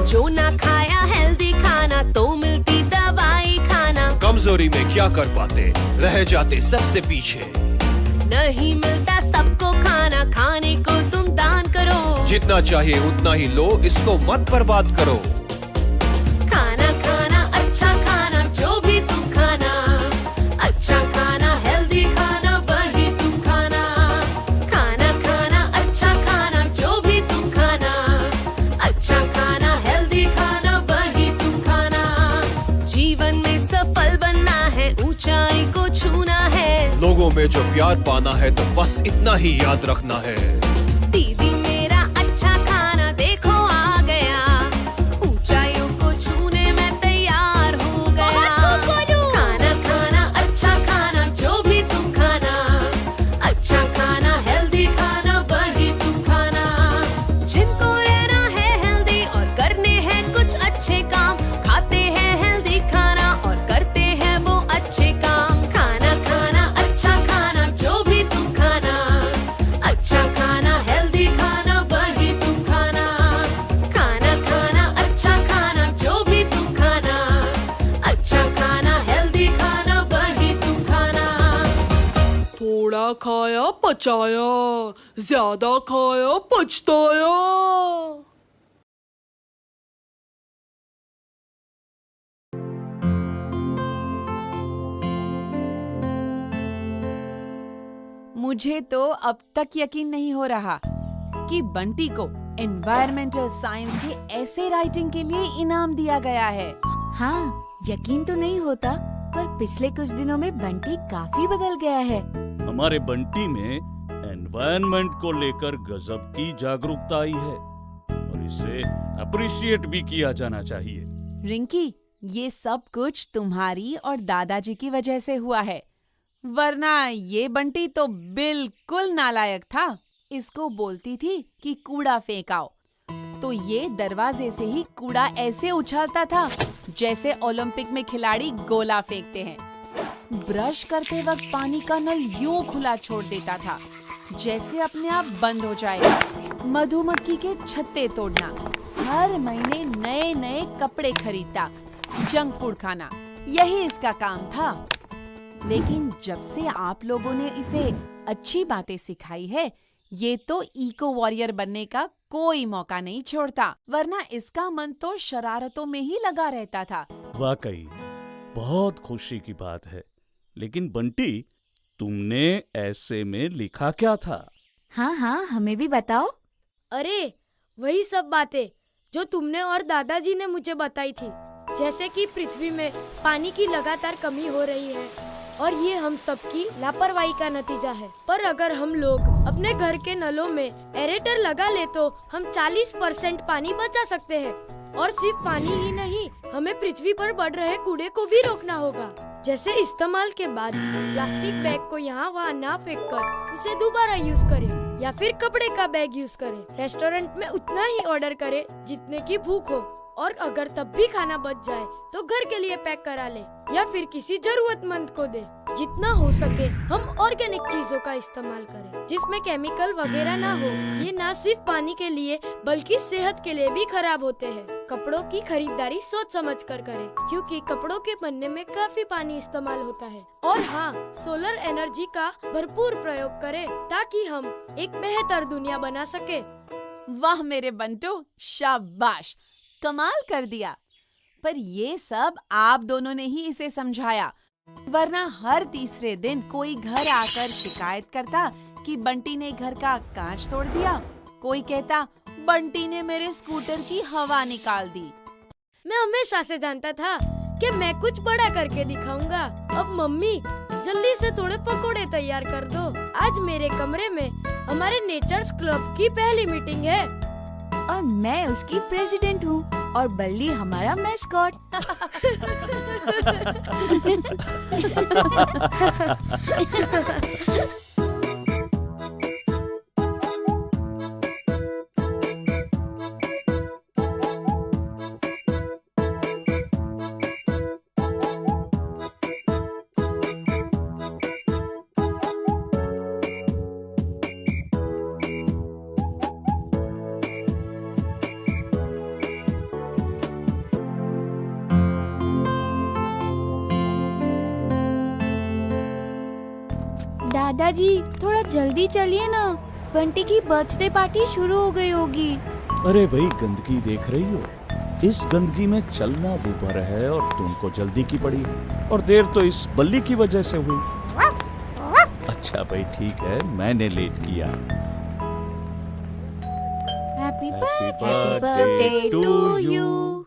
जो ना खाया हेल्दी खाना तो मिलती दवाई खाना।
कमजोरी में क्या कर पाते, रह जाते सबसे पीछे।
नहीं मिलता सबको खाना, खाने को तुम दान करो।
जितना चाहिए उतना ही लो, इसको मत बर्बाद करो।
खाना खाना अच्छा खाना जो भी तुम खाना, अच्छा खाना हेल्दी खाना वही तुम खाना। खाना खाना अच्छा खाना जो भी तुम खाना, अच्छा खाना हेल्दी खाना वही तुम खाना। जीवन में सफल बनना है, ऊंचाई को छूना है।
लोगों में जो प्यार पाना है तो बस इतना ही याद रखना है।
दीदी मेरा अच्छा खाना देखो आ गया, ऊंचाइयों को छूने में तैयार हो गया। खाना खाना अच्छा खाना जो भी तुम खाना, अच्छा खाना हेल्दी खाना वही तुम खाना। जिनको रहना है हेल्दी और करने हैं कुछ अच्छे काम, खाते हैं हेल्दी खाना और करते हैं वो अच्छे काम। खाना खाना अच्छा खाना जो भी तुम खाना, अच्छा खाना हेल्दी खाना वही तुम खाना। खाना खाना अच्छा खाना जो भी तुम खाना, अच्छा खाना हेल्दी खाना वही तुम खाना।
थोड़ा खाया पचाया, ज्यादा खाया पछताया।
मुझे तो अब तक यकीन नहीं हो रहा कि बंटी को एनवायरमेंटल साइंस के ऐसे राइटिंग के लिए इनाम दिया गया है।
हाँ, यकीन तो नहीं होता, पर पिछले कुछ दिनों में बंटी काफी बदल गया है।
हमारे बंटी में एनवायरनमेंट को लेकर गजब की जागरूकता आई है और इसे अप्रिशिएट भी किया जाना चाहिए।
रिंकी, ये सब कुछ तुम्हारी और दादाजी की वजह से हुआ है, वरना ये बंटी तो बिल्कुल नालायक था। इसको बोलती थी कि कूड़ा फेंकाओ, तो ये दरवाजे से ही कूड़ा ऐसे उछालता था जैसे ओलंपिक में खिलाड़ी गोला फेंकते हैं। ब्रश करते वक्त पानी का नल यूं खुला छोड़ देता था जैसे अपने आप बंद हो जाएगा। मधुमक्खी के छत्ते तोड़ना, हर महीने नए नए कपड़े खरीदता, जंक फूड खाना, यही इसका काम था। लेकिन जब से आप लोगों ने इसे अच्छी बातें सिखाई है, ये तो इको वॉरियर बनने का कोई मौका नहीं छोड़ता, वरना इसका मन तो शरारतों में ही लगा रहता था।
वाकई बहुत खुशी की बात है। लेकिन बंटी, तुमने ऐसे में लिखा क्या था?
हाँ हाँ, हमें भी बताओ।
अरे वही सब बातें जो तुमने और दादाजी ने मुझे बताई थी, जैसे कि पृथ्वी में पानी की लगातार कमी हो रही है और ये हम सबकी लापरवाही का नतीजा है। पर अगर हम लोग अपने घर के नलों में एरेटर लगा ले तो हम 40% पानी बचा सकते हैं। और सिर्फ पानी ही नहीं, हमें पृथ्वी पर बढ़ रहे कूड़े को भी रोकना होगा, जैसे इस्तेमाल के बाद प्लास्टिक बैग को यहाँ वहाँ ना फेंककर उसे दोबारा यूज करें, या फिर कपड़े का बैग यूज करें। रेस्टोरेंट में उतना ही ऑर्डर करें जितने की भूख हो, और अगर तब भी खाना बच जाए तो घर के लिए पैक करा ले या फिर किसी जरूरतमंद को दे। जितना हो सके हम ऑर्गेनिक चीजों का इस्तेमाल करें जिसमें केमिकल वगैरह ना हो। ये ना सिर्फ पानी के लिए बल्कि सेहत के लिए भी खराब होते हैं। कपड़ों की खरीदारी सोच समझ कर करें, क्योंकि कपड़ों के बनने में काफी पानी इस्तेमाल होता है। और हाँ, सोलर एनर्जी का भरपूर प्रयोग करें ताकि हम एक बेहतर दुनिया बना सके।
वाह मेरे बंटू, शाबाश, कमाल कर दिया। पर ये सब आप दोनों ने ही इसे समझाया, वरना हर तीसरे दिन कोई घर आकर शिकायत करता कि बंटी ने घर का कांच तोड़ दिया, कोई कहता बंटी ने मेरे स्कूटर की हवा निकाल दी।
मैं हमेशा से जानता था कि मैं कुछ बड़ा करके दिखाऊंगा। अब मम्मी, जल्दी से थोड़े पकोड़े तैयार कर दो। आज मेरे कमरे में हमारे नेचर्स क्लब की पहली मीटिंग है
और मैं उसकी प्रेसिडेंट हूँ और बल्ली हमारा मैस्कॉट। दादाजी, थोड़ा जल्दी चलिए ना, बंटी की बर्थडे पार्टी शुरू हो गई होगी।
अरे भाई, गंदगी देख रही हो? इस गंदगी में चलना दूभर है और तुमको जल्दी की पड़ी, और देर तो इस बल्ली की वजह से हुई। अच्छा भाई, ठीक है, मैंने लेट किया।
Happy birthday to you.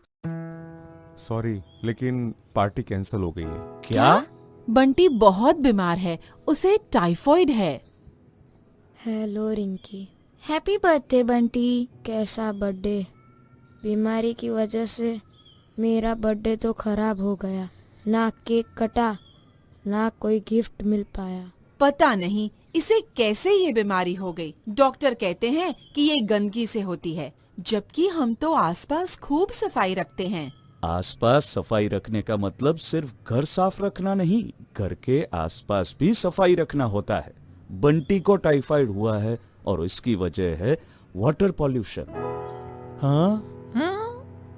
Sorry, लेकिन पार्टी कैंसिल हो गई है।
क्या?
बंटी बहुत बीमार है, उसे टाइफॉइड है।
Hello Rinki.
Happy birthday Bunty.
कैसा बर्थडे? बीमारी की वजह से मेरा बर्थडे तो खराब हो गया। ना केक कटा, ना कोई गिफ्ट मिल पाया।
पता नहीं इसे कैसे ये बीमारी हो गई। डॉक्टर कहते हैं कि ये गंदगी से होती है, जबकि हम तो आसपास खूब सफाई रखते हैं।
आसपास सफाई रखने का मतलब सिर्फ घर साफ रखना नहीं, घर के आसपास भी सफाई रखना होता है। बंटी को टाइफाइड हुआ है और इसकी वजह है वाटर पॉल्यूशन।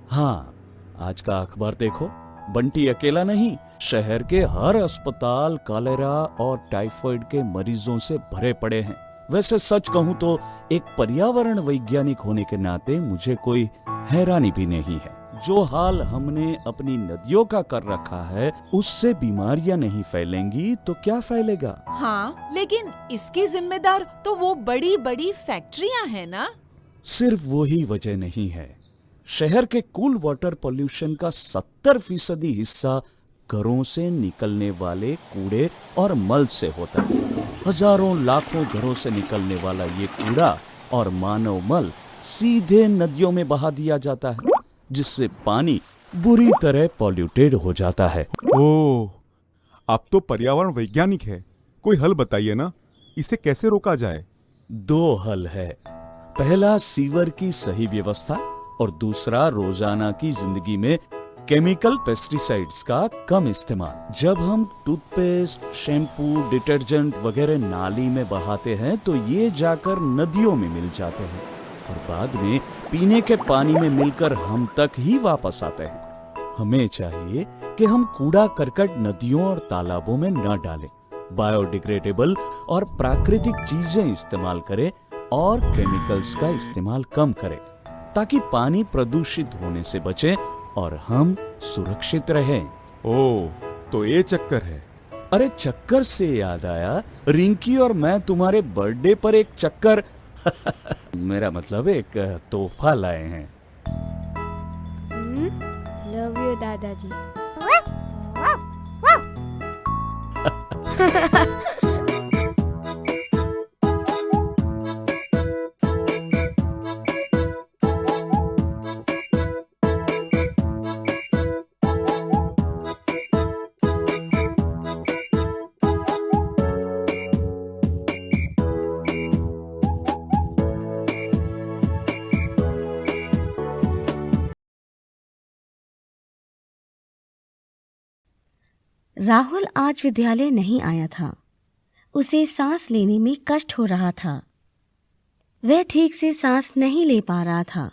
हाँ, आज का अखबार देखो, बंटी अकेला नहीं, शहर के हर अस्पताल कॉलेरा और टाइफाइड के मरीजों से भरे पड़े हैं। वैसे सच कहूं तो एक पर्यावरण वैज्ञानिक होने के नाते मुझे कोई हैरानी भी नहीं है। जो हाल हमने अपनी नदियों का कर रखा है, उससे बीमारियां नहीं फैलेंगी तो क्या फैलेगा?
हाँ, लेकिन इसकी जिम्मेदार तो वो बड़ी बड़ी फैक्ट्रियां हैं ना।
सिर्फ वही वजह नहीं है। शहर के कुल वाटर पॉल्यूशन का 70% हिस्सा घरों से निकलने वाले कूड़े और मल से होता है। हजारों लाखों घरों से निकलने वाला ये कूड़ा और मानव मल सीधे नदियों में बहा दिया जाता है, जिससे पानी बुरी तरह पॉल्यूटेड हो जाता है।
ओह, आप तो पर्यावरण वैज्ञानिक है, कोई हल बताइए ना, इसे कैसे रोका जाए?
2 हल है। पहला, सीवर की सही व्यवस्था, और दूसरा, रोजाना की जिंदगी में केमिकल पेस्टिसाइड्स का कम इस्तेमाल। जब हम टूथपेस्ट, शैम्पू, डिटर्जेंट वगैरह नाली में बहाते हैं तो ये जाकर नदियों में मिल जाते हैं और बाद में पीने के पानी में मिलकर हम तक ही वापस आते हैं। हमें चाहिए कि हम कूड़ा करकट नदियों और तालाबों में न डालें, बायोडिग्रेडेबल और प्राकृतिक चीजें इस्तेमाल करें और केमिकल्स का इस्तेमाल कम करें ताकि पानी प्रदूषित होने से बचे और हम सुरक्षित रहें।
ओह, तो ये चक्कर है।
अरे चक्कर से याद आया, रिंकी और मैं तुम्हारे बर्थडे पर एक चक्कर मेरा मतलब एक तोहफा लाए हैं।
लव यू दादाजी।
राहुल आज विद्यालय नहीं आया था। उसे सांस लेने में कष्ट हो रहा था। वह ठीक से सांस नहीं ले पा रहा था।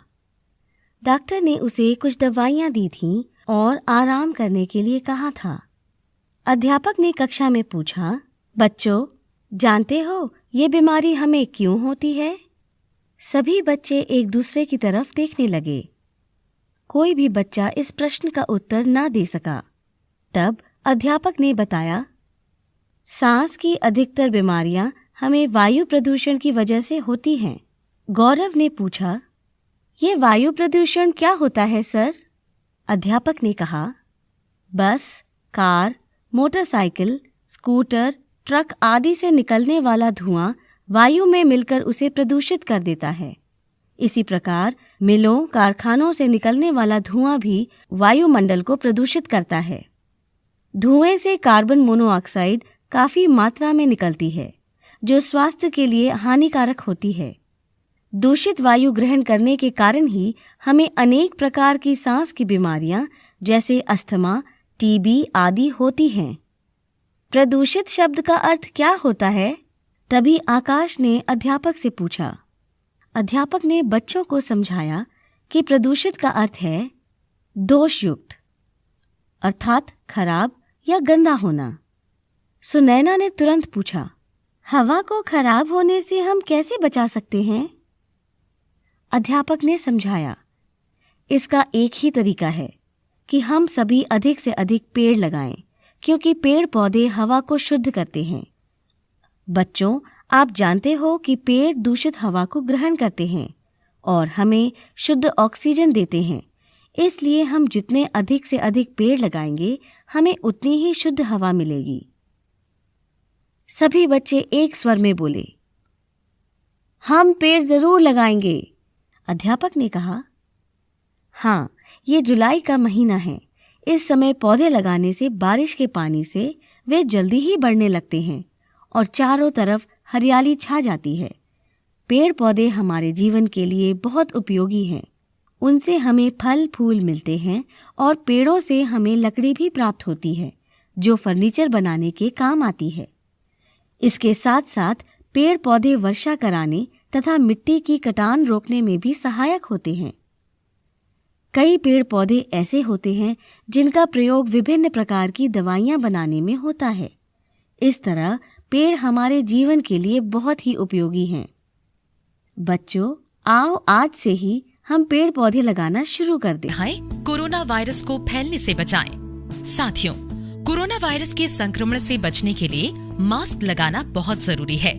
डॉक्टर ने उसे कुछ दवाइयां दी थीं और आराम करने के लिए कहा था। अध्यापक ने कक्षा में पूछा, बच्चों, जानते हो ये बीमारी हमें क्यों होती है? सभी बच्चे एक दूसरे की तरफ देखने लगे। कोई भी बच्चा इस प्रश्न का उत्तर न दे सका। तब अध्यापक ने बताया, सांस की अधिकतर बीमारियां हमें वायु प्रदूषण की वजह से होती हैं। गौरव ने पूछा, ये वायु प्रदूषण क्या होता है सर? अध्यापक ने कहा, बस, कार, मोटरसाइकिल, स्कूटर, ट्रक आदि से निकलने वाला धुआं वायु में मिलकर उसे प्रदूषित कर देता है। इसी प्रकार मिलों, कारखानों से निकलने वाला धुआं भी वायुमंडल को प्रदूषित करता है। धुएं से कार्बन मोनोऑक्साइड काफी मात्रा में निकलती है, जो स्वास्थ्य के लिए हानिकारक होती है। दूषित वायु ग्रहण करने के कारण ही हमें अनेक प्रकार की सांस की बीमारियां जैसे अस्थमा, टीबी आदि होती हैं। प्रदूषित शब्द का अर्थ क्या होता है? तभी आकाश ने अध्यापक से पूछा। अध्यापक ने बच्चों को समझाया कि प्रदूषित का अर्थ है दोषयुक्त, अर्थात खराब या गंदा होना। सुनैना ने तुरंत पूछा, हवा को खराब होने से हम कैसे बचा सकते हैं? अध्यापक ने समझाया, इसका एक ही तरीका है कि हम सभी अधिक से अधिक पेड़ लगाएं, क्योंकि पेड़ पौधे हवा को शुद्ध करते हैं। बच्चों, आप जानते हो कि पेड़ दूषित हवा को ग्रहण करते हैं और हमें शुद्ध ऑक्सीजन देते हैं। इसलिए हम जितने अधिक से अधिक पेड़ लगाएंगे, हमें उतनी ही शुद्ध हवा मिलेगी। सभी बच्चे एक स्वर में बोले, हम पेड़ जरूर लगाएंगे। अध्यापक ने कहा, हाँ, ये जुलाई का महीना है। इस समय पौधे लगाने से बारिश के पानी से वे जल्दी ही बढ़ने लगते हैं और चारों तरफ हरियाली छा जाती है। पेड़ पौधे हमारे जीवन के लिए बहुत उपयोगी हैं। उनसे हमें फल फूल मिलते हैं और पेड़ों से हमें लकड़ी भी प्राप्त होती है, जो फर्नीचर बनाने के काम आती है। इसके साथ साथ पेड़ पौधे वर्षा कराने तथा मिट्टी की कटान रोकने में भी सहायक होते हैं। कई पेड़ पौधे ऐसे होते हैं जिनका प्रयोग विभिन्न प्रकार की दवाइयां बनाने में होता है। इस तरह पेड़ हमारे जीवन के लिए बहुत ही उपयोगी हैं। बच्चों, आओ आज से ही हम पेड़ पौधे लगाना शुरू कर दें।
कोरोना वायरस को फैलने से बचाएं। साथियों, कोरोना वायरस के संक्रमण से बचने के लिए मास्क लगाना बहुत जरूरी है।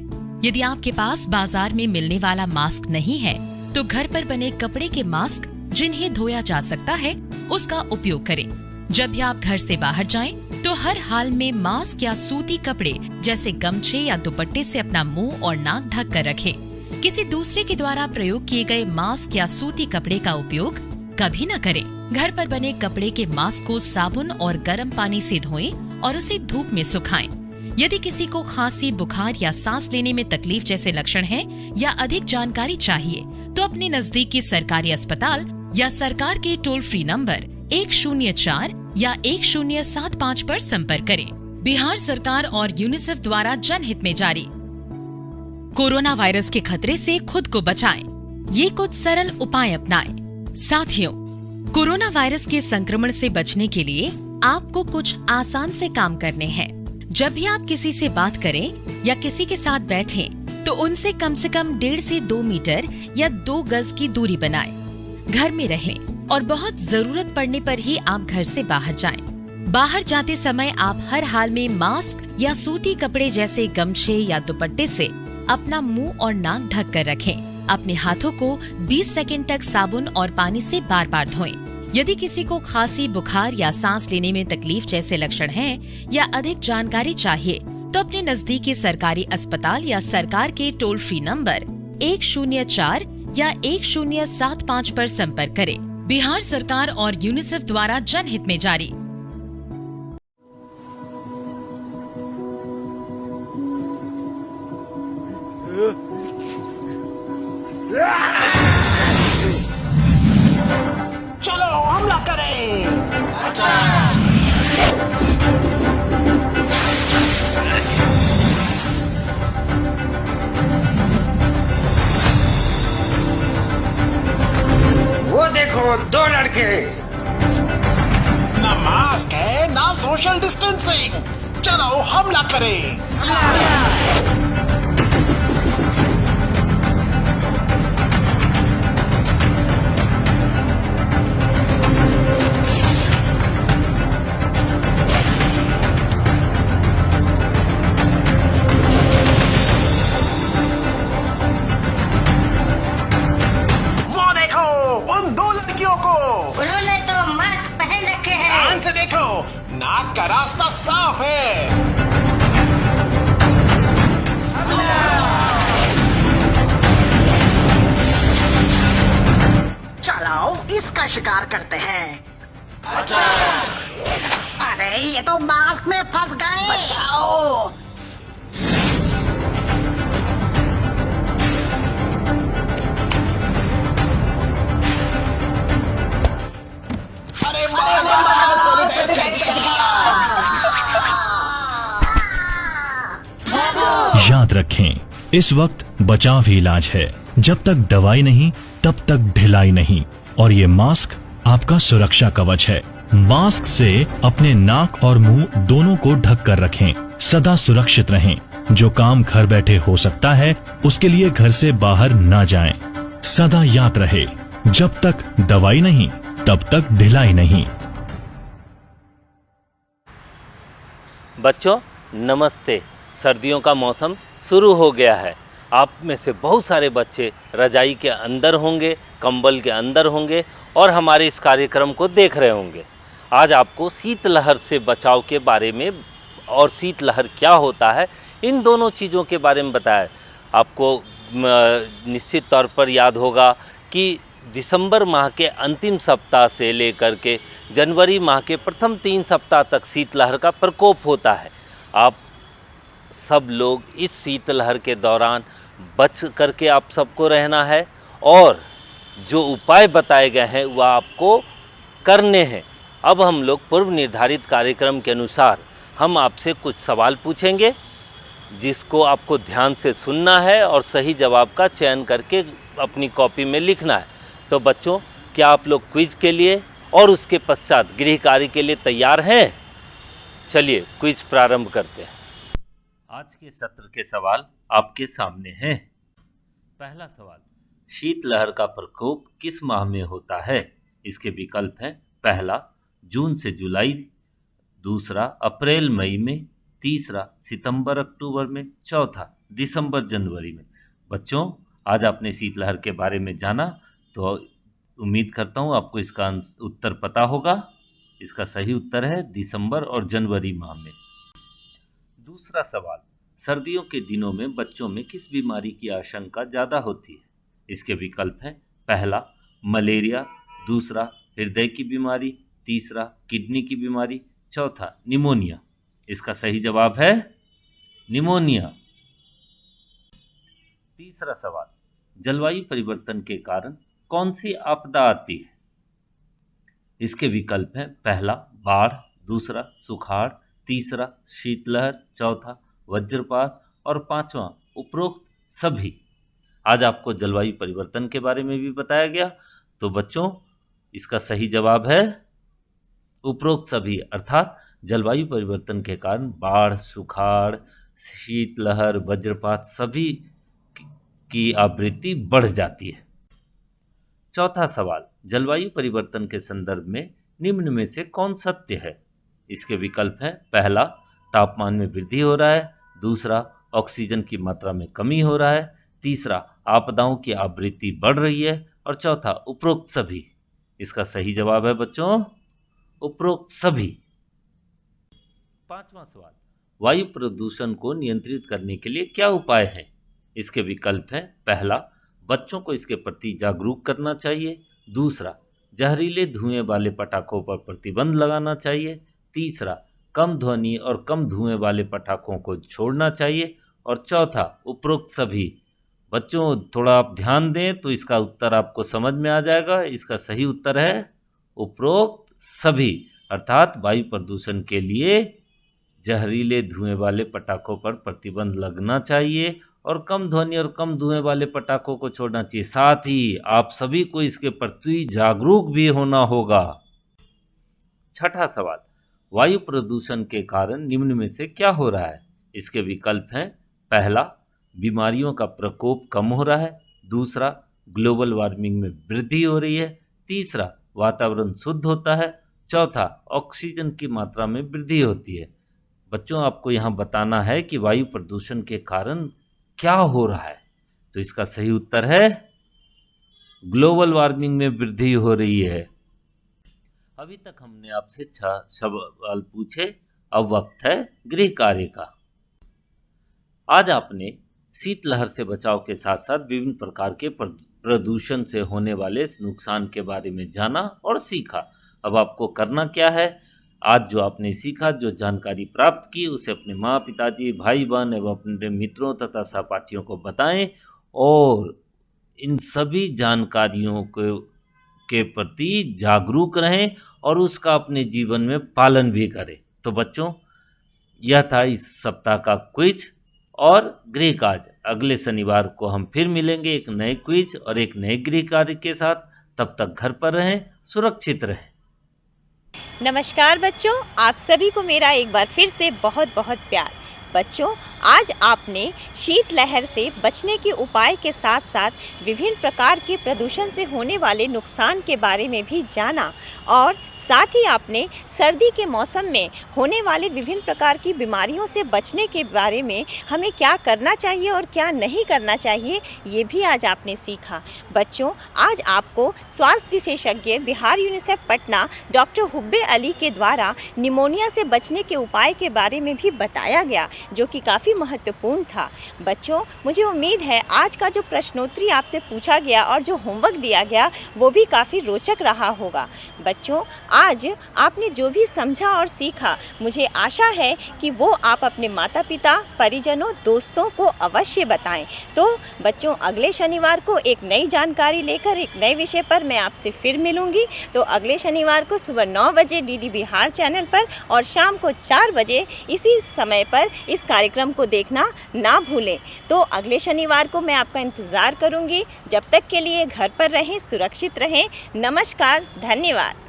यदि आपके पास बाजार में मिलने वाला मास्क नहीं है, तो घर पर बने कपड़े के मास्क जिन्हें धोया जा सकता है, उसका उपयोग करें। जब भी आप घर से बाहर जाएं, तो हर हाल में मास्क या सूती कपड़े जैसे गमछे या दुपट्टे से अपना मुंह और नाक ढक कर रखें। किसी दूसरे के द्वारा प्रयोग किए गए मास्क या सूती कपड़े का उपयोग कभी न करें। घर पर बने कपड़े के मास्क को साबुन और गर्म पानी से धोएं और उसे धूप में सुखाएं। यदि किसी को खांसी, बुखार या सांस लेने में तकलीफ जैसे लक्षण हैं या अधिक जानकारी चाहिए, तो अपने नजदीकी सरकारी अस्पताल या सरकार के टोल फ्री नंबर 104 या 1075 पर संपर्क करें। बिहार सरकार और यूनिसेफ द्वारा जनहित में जारी। कोरोना वायरस के खतरे से खुद को बचाएं। ये कुछ सरल उपाय अपनाएं। साथियों, कोरोना वायरस के संक्रमण से बचने के लिए आपको कुछ आसान से काम करने हैं। जब भी आप किसी से बात करें या किसी के साथ बैठें, तो उनसे कम से कम 1.5 से 2 मीटर या 2 गज की दूरी बनाएं। घर में रहें और बहुत जरूरत पड़ने पर ही आप घर से बाहर जाएं। बाहर जाते समय आप हर हाल में मास्क या सूती कपड़े जैसे गमछे या दुपट्टे से अपना मुंह और नाक ढक कर रखें। अपने हाथों को 20 सेकंड तक साबुन और पानी से बार बार धोएं। यदि किसी को खांसी, बुखार या सांस लेने में तकलीफ जैसे लक्षण हैं या अधिक जानकारी चाहिए तो अपने नजदीकी सरकारी अस्पताल या सरकार के टोल फ्री नंबर 104 या 1075 पर संपर्क करें। बिहार सरकार और यूनिसेफ द्वारा जनहित में जारी।
चलो हमला करें।
वो देखो 2 लड़के।
ना मास्क है ना सोशल डिस्टेंसिंग। चलो हमला करें।
उन्होंने तो मास्क पहन रखे हैं।
ध्यान से देखो, नाक का रास्ता साफ है। चलो इसका शिकार करते हैं। अरे ये तो मास्क में फंस गए। बचाओ।
याद रखें, इस वक्त बचाव ही इलाज है। जब तक दवाई नहीं तब तक ढिलाई नहीं। और ये मास्क आपका सुरक्षा कवच है। मास्क से अपने नाक और मुंह दोनों को ढक कर रखें। सदा सुरक्षित रहें। जो काम घर बैठे हो सकता है उसके लिए घर से बाहर ना जाएं। सदा याद रहे, जब तक दवाई नहीं तब तक ढिलाई नहीं।
बच्चों नमस्ते। सर्दियों का मौसम शुरू हो गया है। आप में से बहुत सारे बच्चे रजाई के अंदर होंगे, कंबल के अंदर होंगे और हमारे इस कार्यक्रम को देख रहे होंगे। आज आपको शीतलहर से बचाव के बारे में और शीतलहर क्या होता है, इन दोनों चीज़ों के बारे में बताया। आपको निश्चित तौर पर याद होगा कि दिसंबर माह के अंतिम सप्ताह से लेकर के जनवरी माह के प्रथम 3 सप्ताह तक शीतलहर का प्रकोप होता है। आप सब लोग इस शीतलहर के दौरान बच करके आप सबको रहना है और जो उपाय बताए गए हैं वह आपको करने हैं। अब हम लोग पूर्व निर्धारित कार्यक्रम के अनुसार हम आपसे कुछ सवाल पूछेंगे जिसको आपको ध्यान से सुनना है और सही जवाब का चयन करके अपनी कॉपी में लिखना है। तो बच्चों, क्या आप लोग क्विज के लिए और उसके पश्चात गृह कार्य के लिए तैयार हैं? चलिए क्विज प्रारंभ करते हैं। आज के सत्र के सवाल आपके सामने हैं। पहला सवाल, शीतलहर का प्रकोप किस माह में होता है? इसके विकल्प हैं। पहला जून से जुलाई, दूसरा अप्रैल मई में, तीसरा सितंबर अक्टूबर में, चौथा दिसंबर जनवरी में। बच्चों, आज आपने शीतलहर के बारे में जाना तो उम्मीद करता हूँ आपको इसका उत्तर पता होगा। इसका सही उत्तर है दिसंबर और जनवरी माह में। दूसरा सवाल, सर्दियों के दिनों में बच्चों में किस बीमारी की आशंका ज़्यादा होती है? इसके विकल्प हैं। पहला मलेरिया, दूसरा हृदय की बीमारी, तीसरा किडनी की बीमारी, चौथा निमोनिया। इसका सही जवाब है निमोनिया। तीसरा सवाल, जलवायु परिवर्तन के कारण कौन सी आपदा आती है? इसके विकल्प हैं। पहला बाढ़, दूसरा सुखाड़, तीसरा शीतलहर, चौथा वज्रपात और पांचवा उपरोक्त सभी। आज आपको जलवायु परिवर्तन के बारे में भी बताया गया। तो बच्चों, इसका सही जवाब है उपरोक्त सभी, अर्थात जलवायु परिवर्तन के कारण बाढ़, सुखाड़, शीतलहर, वज्रपात सभी की आवृत्ति बढ़ जाती है। चौथा सवाल, जलवायु परिवर्तन के संदर्भ में निम्न में से कौन सत्य है? इसके विकल्प हैं, पहला तापमान में वृद्धि हो रहा है, दूसरा ऑक्सीजन की मात्रा में कमी हो रहा है, तीसरा आपदाओं की आवृत्ति बढ़ रही है और चौथा उपरोक्त सभी। इसका सही जवाब है बच्चों उपरोक्त सभी। पांचवा सवाल, वायु प्रदूषण को नियंत्रित करने के लिए क्या उपाय हैं? इसके विकल्प हैं, पहला बच्चों को इसके प्रति जागरूक करना चाहिए, दूसरा जहरीले धुएं वाले पटाखों पर प्रतिबंध लगाना चाहिए, तीसरा कम ध्वनि और कम धुएं वाले पटाखों को छोड़ना चाहिए और चौथा उपरोक्त सभी। बच्चों थोड़ा आप ध्यान दें तो इसका उत्तर आपको समझ में आ जाएगा। इसका सही उत्तर है उपरोक्त सभी, अर्थात वायु प्रदूषण के लिए जहरीले धुएं वाले पटाखों पर प्रतिबंध लगना चाहिए और कम ध्वनि और कम धुएं वाले पटाखों को छोड़ना चाहिए। साथ ही आप सभी को इसके प्रति जागरूक भी होना होगा। छठा सवाल, वायु प्रदूषण के कारण निम्न में से क्या हो रहा है? इसके विकल्प हैं, पहला बीमारियों का प्रकोप कम हो रहा है, दूसरा ग्लोबल वार्मिंग में वृद्धि हो रही है, तीसरा वातावरण शुद्ध होता है, चौथा ऑक्सीजन की मात्रा में वृद्धि होती है। बच्चों आपको यहाँ बताना है कि वायु प्रदूषण के कारण क्या हो रहा है, तो इसका सही उत्तर है ग्लोबल वार्मिंग में वृद्धि हो रही है। अभी तक हमने आपसे 6 सवाल पूछे, अब वक्त है गृह कार्य का। आज आपने शीतलहर से बचाव के साथ साथ विभिन्न प्रकार के प्रदूषण से होने वाले नुकसान के बारे में जाना और सीखा। अब आपको करना क्या है? आज जो आपने सीखा, जो जानकारी प्राप्त की, उसे अपने माँ पिताजी, भाई बहन एवं अपने मित्रों तथा सहपाठियों को बताएं और इन सभी जानकारियों के प्रति जागरूक रहें और उसका अपने जीवन में पालन भी करें। तो बच्चों, यह था इस सप्ताह का क्विज और गृह कार्य। अगले शनिवार को हम फिर मिलेंगे एक नए क्विज और एक नए गृह कार्य के साथ। तब तक घर पर रहें, सुरक्षित रहें।
नमस्कार बच्चों, आप सभी को मेरा एक बार फिर से बहुत बहुत प्यार। बच्चों, आज आपने शीतलहर से बचने के उपाय के साथ साथ विभिन्न प्रकार के प्रदूषण से होने वाले नुकसान के बारे में भी जाना और साथ ही आपने सर्दी के मौसम में होने वाले विभिन्न प्रकार की बीमारियों से बचने के बारे में हमें क्या करना चाहिए और क्या नहीं करना चाहिए, ये भी आज आपने सीखा। बच्चों, आज आपको स्वास्थ्य विशेषज्ञ बिहार यूनिसेफ पटना डॉक्टर हुब्बे अली के द्वारा निमोनिया से बचने के उपाय के बारे में भी बताया गया, जो कि काफ़ी महत्वपूर्ण था। बच्चों, मुझे उम्मीद है आज का जो प्रश्नोत्तरी आपसे पूछा गया और जो होमवर्क दिया गया वो भी काफ़ी रोचक रहा होगा। बच्चों, आज आपने जो भी समझा और सीखा, मुझे आशा है कि वो आप अपने माता पिता, परिजनों, दोस्तों को अवश्य बताएं। तो बच्चों, अगले शनिवार को एक नई जानकारी लेकर एक नए विषय पर मैं आपसे फिर मिलूंगी। तो अगले शनिवार को सुबह 9 बजे डीडी बिहार चैनल पर और शाम को 4 बजे इसी समय पर इस कार्यक्रम को देखना ना भूलें। तो अगले शनिवार को मैं आपका इंतज़ार करूंगी। जब तक के लिए घर पर रहें, सुरक्षित रहें। नमस्कार, धन्यवाद।